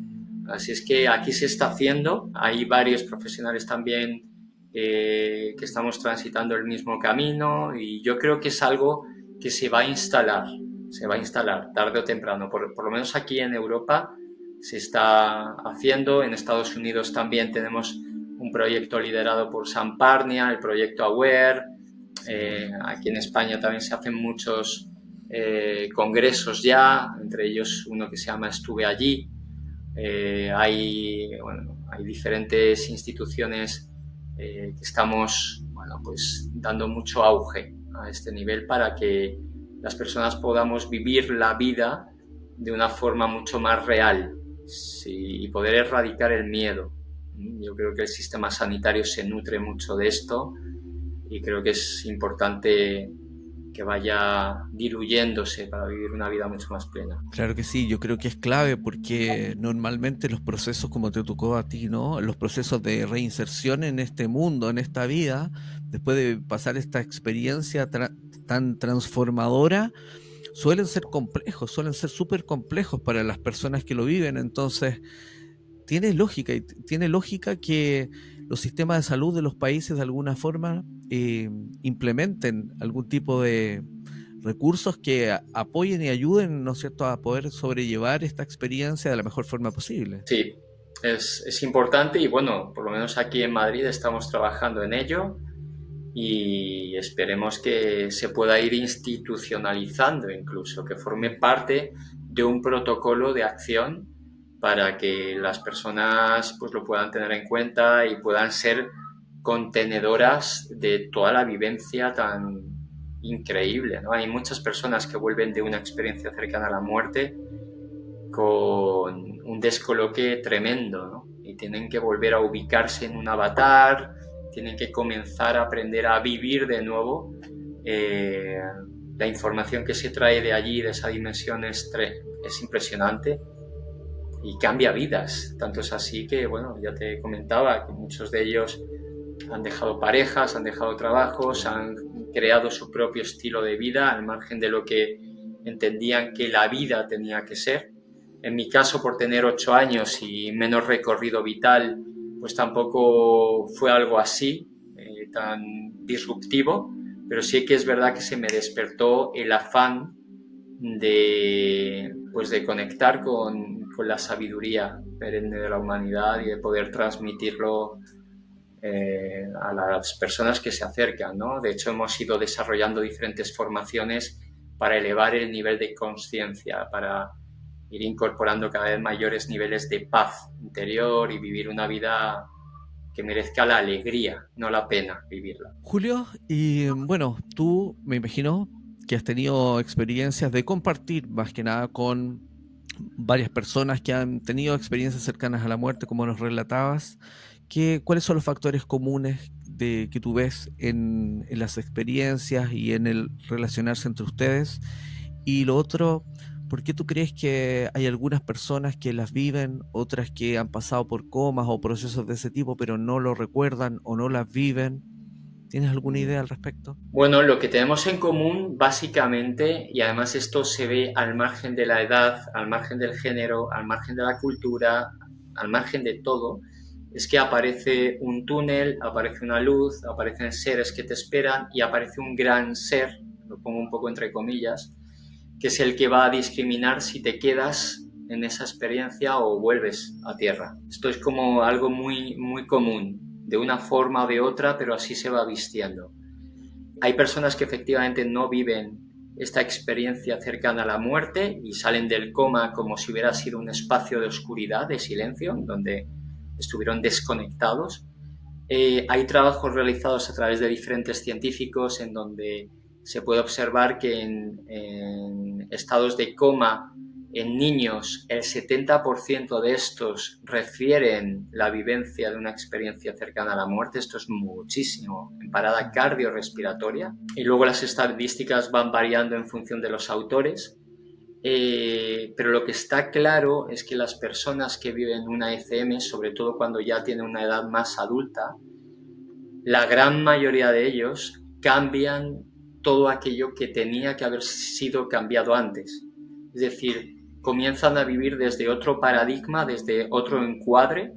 Así es que aquí se está haciendo, hay varios profesionales también que estamos transitando el mismo camino y yo creo que es algo que se va a instalar tarde o temprano, por lo menos aquí en Europa se está haciendo, en Estados Unidos también tenemos un proyecto liderado por Sam Parnia, el proyecto AWARE, aquí en España también se hacen muchos congresos ya, entre ellos uno que se llama Estuve Allí. Hay diferentes instituciones que estamos pues dando mucho auge a este nivel para que las personas podamos vivir la vida de una forma mucho más real, sí, y poder erradicar el miedo. Yo creo que el sistema sanitario se nutre mucho de esto y creo que es importante que vaya diluyéndose para vivir una vida mucho más plena. Claro que sí, yo creo que es clave porque normalmente los procesos como te tocó a ti, ¿no? Los procesos de reinserción en este mundo, en esta vida, después de pasar esta experiencia tan transformadora, suelen ser complejos, suelen ser súper complejos para las personas que lo viven. Entonces, tiene lógica que los sistemas de salud de los países de alguna forma implementen algún tipo de recursos que apoyen y ayuden, ¿no es cierto?, a poder sobrellevar esta experiencia de la mejor forma posible. Sí, es importante y bueno, por lo menos aquí en Madrid estamos trabajando en ello y esperemos que se pueda ir institucionalizando incluso, que forme parte de un protocolo de acción para que las personas pues lo puedan tener en cuenta y puedan ser contenedoras de toda la vivencia tan increíble, ¿no? Hay muchas personas que vuelven de una experiencia cercana a la muerte con un descoloque tremendo, ¿no? Y tienen que volver a ubicarse en un avatar, tienen que comenzar a aprender a vivir de nuevo. La información que se trae de allí, de esa dimensión, es impresionante y cambia vidas. Tanto es así que, bueno, ya te comentaba que muchos de ellos han dejado parejas, han dejado trabajos, han creado su propio estilo de vida al margen de lo que entendían que la vida tenía que ser. En mi caso, por tener 8 años y menos recorrido vital, pues tampoco fue algo así, tan disruptivo, pero sí que es verdad que se me despertó el afán pues de conectar con la sabiduría perenne de la humanidad y de poder transmitirlo a las personas que se acercan, ¿no? De hecho, hemos ido desarrollando diferentes formaciones para elevar el nivel de conciencia, para ir incorporando cada vez mayores niveles de paz interior y vivir una vida que merezca la alegría, no la pena vivirla. Julio, y bueno, tú me imagino que has tenido experiencias de compartir más que nada con varias personas que han tenido experiencias cercanas a la muerte, como nos relatabas. ¿Cuáles son los factores comunes que tú ves en las experiencias y en el relacionarse entre ustedes? Y lo otro, ¿por qué tú crees que hay algunas personas que las viven, otras que han pasado por comas o procesos de ese tipo, pero no lo recuerdan o no las viven? ¿Tienes alguna idea al respecto? Bueno, lo que tenemos en común básicamente, y además esto se ve al margen de la edad, al margen del género, al margen de la cultura, al margen de todo, es que aparece un túnel, aparece una luz, aparecen seres que te esperan y aparece un gran ser, lo pongo un poco entre comillas, que es el que va a discriminar si te quedas en esa experiencia o vuelves a tierra. Esto es como algo muy, muy común, de una forma o de otra, pero así se va vistiendo. Hay personas que efectivamente no viven esta experiencia cercana a la muerte y salen del coma como si hubiera sido un espacio de oscuridad, de silencio, donde estuvieron desconectados. Hay trabajos realizados a través de diferentes científicos en donde se puede observar que en estados de coma en niños el 70% de estos refieren la vivencia de una experiencia cercana a la muerte. Esto es muchísimo en parada cardiorrespiratoria. Y luego las estadísticas van variando en función de los autores. Pero lo que está claro es que las personas que viven una ECM, sobre todo cuando ya tienen una edad más adulta, la gran mayoría de ellos cambian todo aquello que tenía que haber sido cambiado antes. Es decir, comienzan a vivir desde otro paradigma, desde otro encuadre,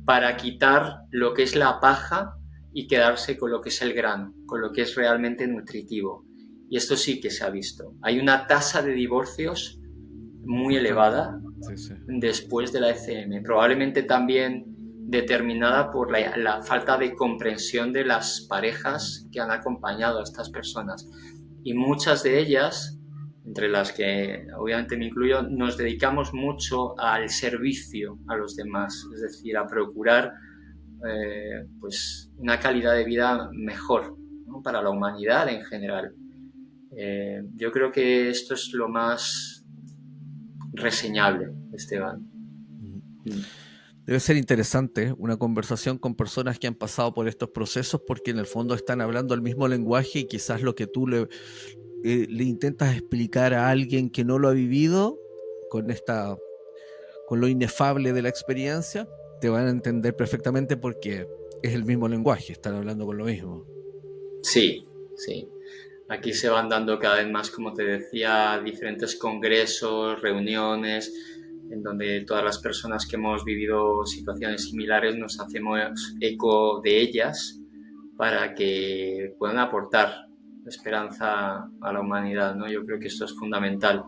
para quitar lo que es la paja y quedarse con lo que es el grano, con lo que es realmente nutritivo. Y esto sí que se ha visto. Hay una tasa de divorcios muy Importante. elevada Sí, sí. después de la ECM, probablemente también determinada por la falta de comprensión de las parejas que han acompañado a estas personas. Y muchas de ellas, entre las que obviamente me incluyo, nos dedicamos mucho al servicio a los demás, es decir, a procurar pues una calidad de vida mejor, ¿no?, para la humanidad en general. Yo creo que esto es lo más reseñable, Esteban. Debe ser interesante una conversación con personas que han pasado por estos procesos porque en el fondo están hablando el mismo lenguaje y quizás lo que tú le intentas explicar a alguien que no lo ha vivido con con lo inefable de la experiencia, te van a entender perfectamente porque es el mismo lenguaje, están hablando con lo mismo. Sí, sí. Aquí se van dando cada vez más, como te decía, diferentes congresos, reuniones, en donde todas las personas que hemos vivido situaciones similares nos hacemos eco de ellas para que puedan aportar esperanza a la humanidad, ¿no? Yo creo que esto es fundamental.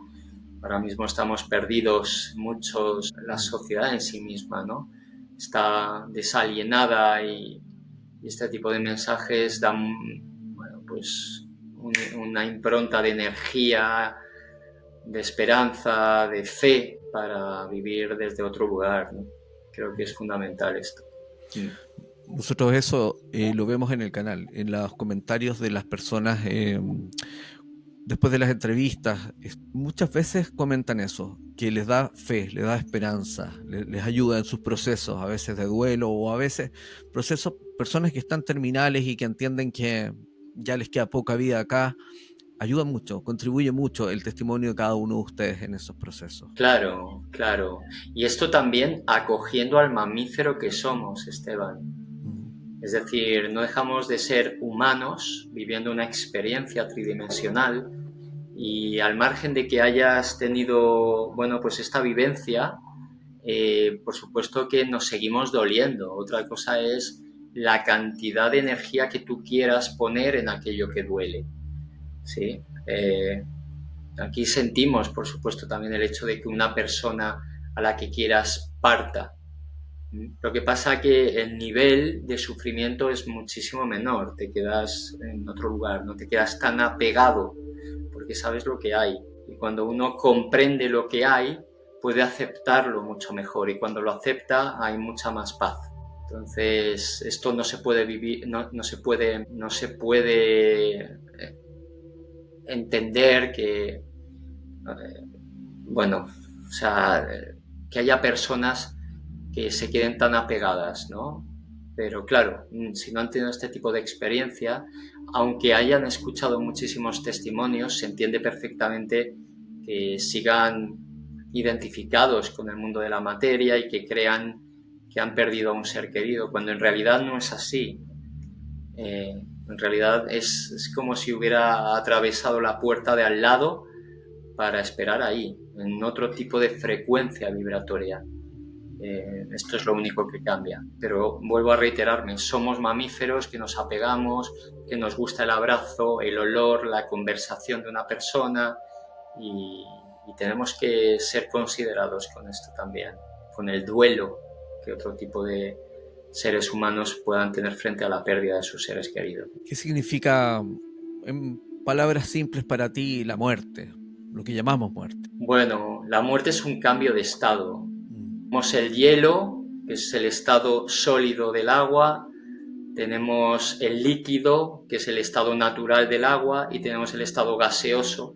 Ahora mismo estamos perdidos muchos, la sociedad en sí misma, ¿no? Está desalienada y este tipo de mensajes dan, bueno, pues una impronta de energía, de esperanza, de fe para vivir desde otro lugar, ¿no? Creo que es fundamental esto. Nosotros eso lo vemos en el canal, en los comentarios de las personas después de las entrevistas. Muchas veces comentan eso, que les da fe, les da esperanza, les ayuda en sus procesos, a veces de duelo o a veces procesos, personas que están terminales y que entienden que ya les queda poca vida acá. Ayuda mucho, contribuye mucho el testimonio de cada uno de ustedes en esos procesos. Claro, claro. Y esto también acogiendo al mamífero que somos, Esteban. Es decir, no dejamos de ser humanos viviendo una experiencia tridimensional y al margen de que hayas tenido, bueno, pues esta vivencia, por supuesto que nos seguimos doliendo. Otra cosa es la cantidad de energía que tú quieras poner en aquello que duele, ¿sí? Aquí sentimos, por supuesto, también el hecho de que una persona a la que quieras parta. Lo que pasa es que el nivel de sufrimiento es muchísimo menor, te quedas en otro lugar, no te quedas tan apegado porque sabes lo que hay. Y cuando uno comprende lo que hay, puede aceptarlo mucho mejor y cuando lo acepta hay mucha más paz. Entonces, esto no se puede vivir, no se puede entender que, bueno, o sea, que haya personas que se queden tan apegadas, ¿no? Pero claro, si no han tenido este tipo de experiencia, aunque hayan escuchado muchísimos testimonios, se entiende perfectamente que sigan identificados con el mundo de la materia y que crean que han perdido a un ser querido, cuando en realidad no es así. En realidad es como si hubiera atravesado la puerta de al lado para esperar ahí, en otro tipo de frecuencia vibratoria. Esto es lo único que cambia. Pero vuelvo a reiterarme, somos mamíferos que nos apegamos, que nos gusta el abrazo, el olor, la conversación de una persona y tenemos que ser considerados con esto también, con el duelo que otro tipo de seres humanos puedan tener frente a la pérdida de sus seres queridos. ¿Qué significa, en palabras simples para ti, la muerte? Lo que llamamos muerte. Bueno, la muerte es un cambio de estado. Mm. Tenemos el hielo, que es el estado sólido del agua, tenemos el líquido, que es el estado natural del agua, y tenemos el estado gaseoso,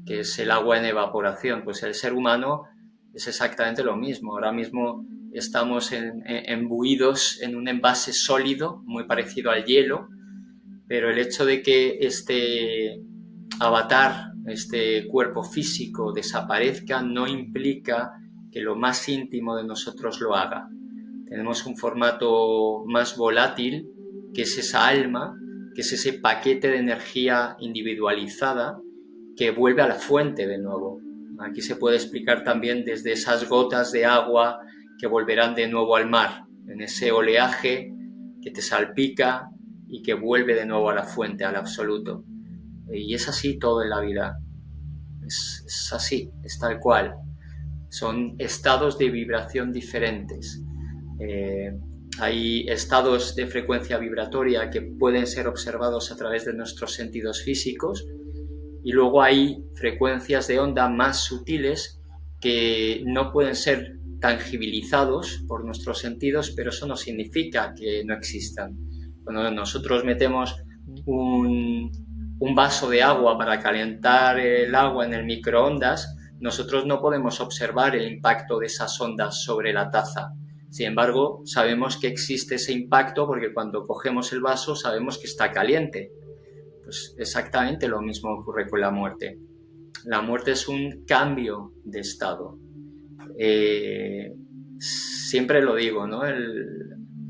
que es el agua en evaporación. Pues el ser humano es exactamente lo mismo. Ahora mismo estamos embuidos en un envase sólido, muy parecido al hielo, pero el hecho de que este avatar, este cuerpo físico desaparezca, no implica que lo más íntimo de nosotros lo haga. Tenemos un formato más volátil, que es esa alma, que es ese paquete de energía individualizada que vuelve a la fuente de nuevo. Aquí se puede explicar también desde esas gotas de agua que volverán de nuevo al mar, en ese oleaje que te salpica y que vuelve de nuevo a la fuente, al absoluto. Y es así todo en la vida. Es así, es tal cual. Son estados de vibración diferentes. Eh, Hay estados de frecuencia vibratoria que pueden ser observados a través de nuestros sentidos físicos y luego hay frecuencias de onda más sutiles que no pueden ser tangibilizados por nuestros sentidos, pero eso no significa que no existan. Cuando nosotros metemos un vaso de agua para calentar el agua en el microondas, nosotros no podemos observar el impacto de esas ondas sobre la taza. Sin embargo, sabemos que existe ese impacto porque cuando cogemos el vaso sabemos que está caliente. Pues exactamente lo mismo ocurre con la muerte. La muerte es un cambio de estado. Siempre lo digo, ¿no?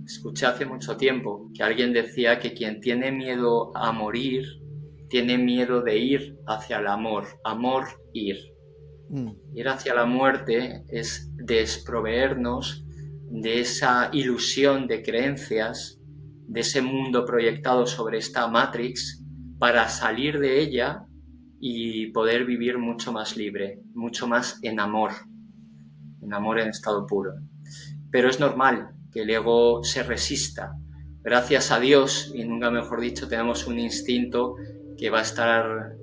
Escuché hace mucho tiempo que alguien decía que quien tiene miedo a morir tiene miedo de ir hacia el amor. Amor, ir. Ir hacia la muerte es desproveernos de esa ilusión de creencias, de ese mundo proyectado sobre esta Matrix, para salir de ella y poder vivir mucho más libre, mucho más en amor en estado puro. Pero es normal que el ego se resista. Gracias a Dios, y nunca mejor dicho, tenemos un instinto que va a estar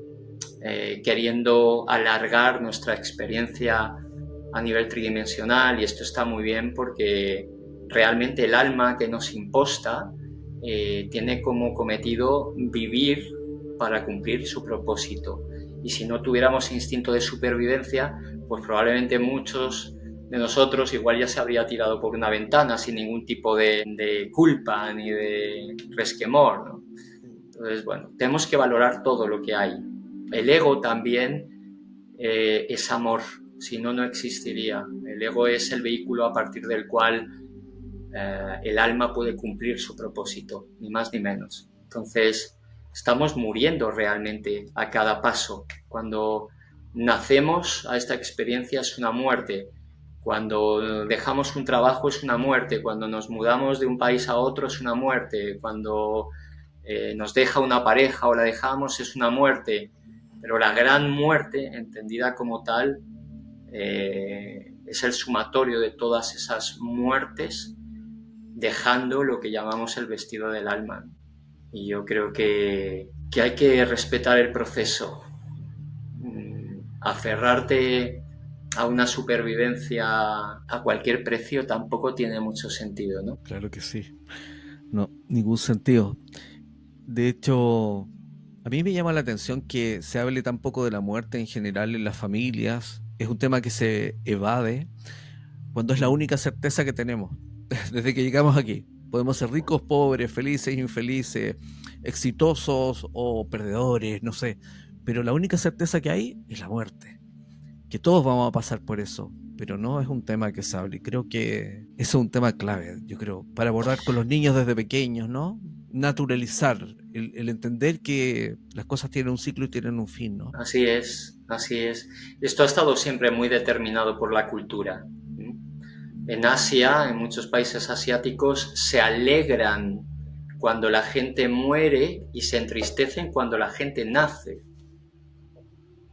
queriendo alargar nuestra experiencia a nivel tridimensional, y esto está muy bien porque realmente el alma que nos imposta tiene como cometido vivir para cumplir su propósito. Y si no tuviéramos instinto de supervivencia, pues probablemente muchos de nosotros igual ya se habría tirado por una ventana sin ningún tipo de culpa ni de resquemor, ¿no? Entonces, bueno, tenemos que valorar todo lo que hay. El ego también es amor, si no, no existiría. El ego es el vehículo a partir del cual el alma puede cumplir su propósito, ni más ni menos. Entonces, estamos muriendo realmente a cada paso. Cuando nacemos a esta experiencia es una muerte. Cuando dejamos un trabajo es una muerte. Cuando nos mudamos de un país a otro es una muerte. Cuando nos deja una pareja o la dejamos es una muerte. Pero la gran muerte, entendida como tal, es el sumatorio de todas esas muertes, dejando lo que llamamos el vestido del alma. Y yo creo que hay que respetar el proceso. Aferrarte a una supervivencia a cualquier precio tampoco tiene mucho sentido, ¿no? Claro que sí. No, ningún sentido. De hecho, a mí me llama la atención que se hable tan poco de la muerte en general en las familias. Es un tema que se evade cuando es la única certeza que tenemos desde que llegamos aquí. Podemos ser ricos, pobres, felices, infelices, exitosos o perdedores, no sé. Pero la única certeza que hay es la muerte. Que todos vamos a pasar por eso. Pero no es un tema que se hable. Creo que ese es un tema clave, yo creo, para abordar con los niños desde pequeños, ¿no? Naturalizar, el entender que las cosas tienen un ciclo y tienen un fin, ¿no? Así es, así es. Esto ha estado siempre muy determinado por la cultura. En Asia, en muchos países asiáticos, se alegran cuando la gente muere y se entristecen cuando la gente nace,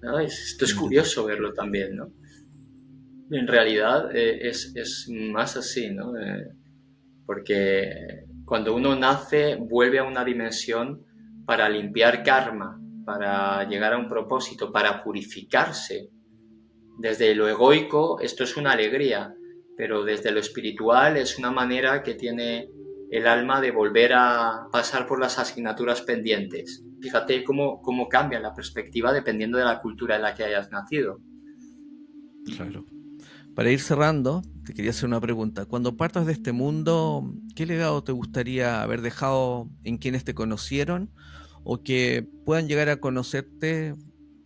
¿no? Esto es Sin duda. curioso verlo también, ¿no? En realidad es más así, ¿no? Porque cuando uno nace vuelve a una dimensión para limpiar karma, para llegar a un propósito, para purificarse. Desde lo egoico esto es una alegría, pero desde lo espiritual es una manera que tiene el alma de volver a pasar por las asignaturas pendientes. Fíjate cómo cambia la perspectiva dependiendo de la cultura en la que hayas nacido. Claro. Para ir cerrando, te quería hacer una pregunta. Cuando partas de este mundo, ¿qué legado te gustaría haber dejado en quienes te conocieron o que puedan llegar a conocerte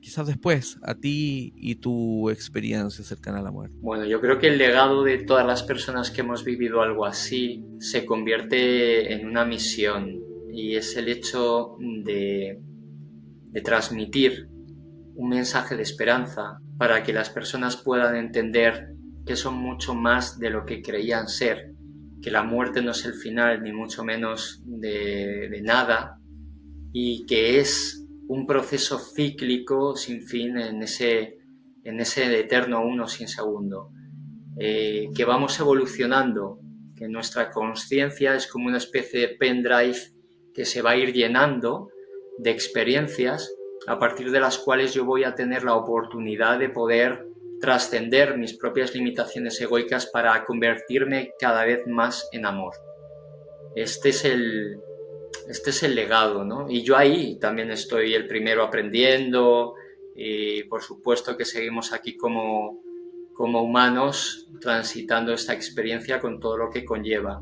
quizás después, a ti y tu experiencia cercana a la muerte? Bueno, yo creo que el legado de todas las personas que hemos vivido algo así se convierte en una misión y es el hecho de transmitir un mensaje de esperanza para que las personas puedan entender que son mucho más de lo que creían ser, que la muerte no es el final ni mucho menos de nada y que es un proceso cíclico sin fin en ese eterno uno sin segundo, que vamos evolucionando, que nuestra conciencia es como una especie de pendrive que se va a ir llenando de experiencias a partir de las cuales yo voy a tener la oportunidad de poder trascender mis propias limitaciones egoicas para convertirme cada vez más en amor. Este es el legado, ¿no? Y yo ahí también estoy el primero aprendiendo y por supuesto que seguimos aquí como humanos transitando esta experiencia con todo lo que conlleva.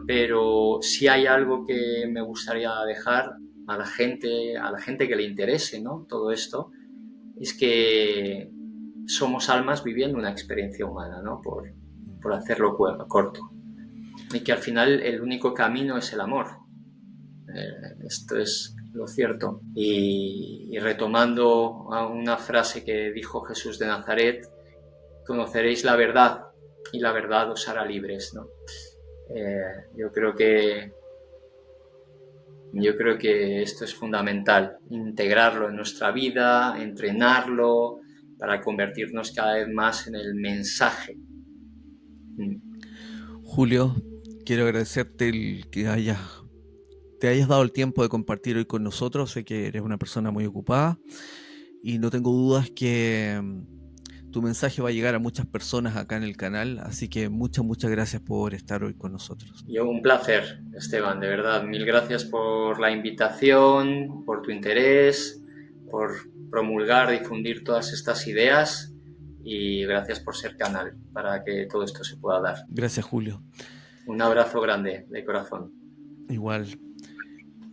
Pero si hay algo que me gustaría dejar a la gente que le interese, ¿no? Todo esto, es que somos almas viviendo una experiencia humana, ¿no? Por hacerlo corto. Y que al final el único camino es el amor. Esto es lo cierto. Y retomando a una frase que dijo Jesús de Nazaret, conoceréis la verdad y la verdad os hará libres, ¿no? Yo creo que esto es fundamental, integrarlo en nuestra vida, entrenarlo para convertirnos cada vez más en el mensaje. Julio, quiero agradecerte el que te hayas dado el tiempo de compartir hoy con nosotros. Sé que eres una persona muy ocupada y no tengo dudas que tu mensaje va a llegar a muchas personas acá en el canal, así que muchas gracias por estar hoy con nosotros. Yo un placer, Esteban, de verdad. Mil gracias por la invitación, por tu interés, por promulgar, difundir todas estas ideas y gracias por ser canal para que todo esto se pueda dar. Gracias, Julio. Un abrazo grande de corazón. Igual.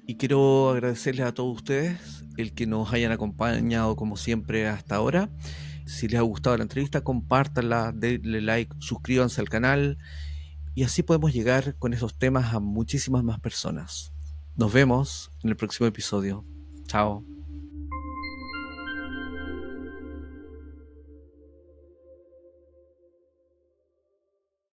Y quiero agradecerles a todos ustedes el que nos hayan acompañado como siempre hasta ahora. Si les ha gustado la entrevista, compártanla, denle like, suscríbanse al canal y así podemos llegar con esos temas a muchísimas más personas. Nos vemos en el próximo episodio. Chao.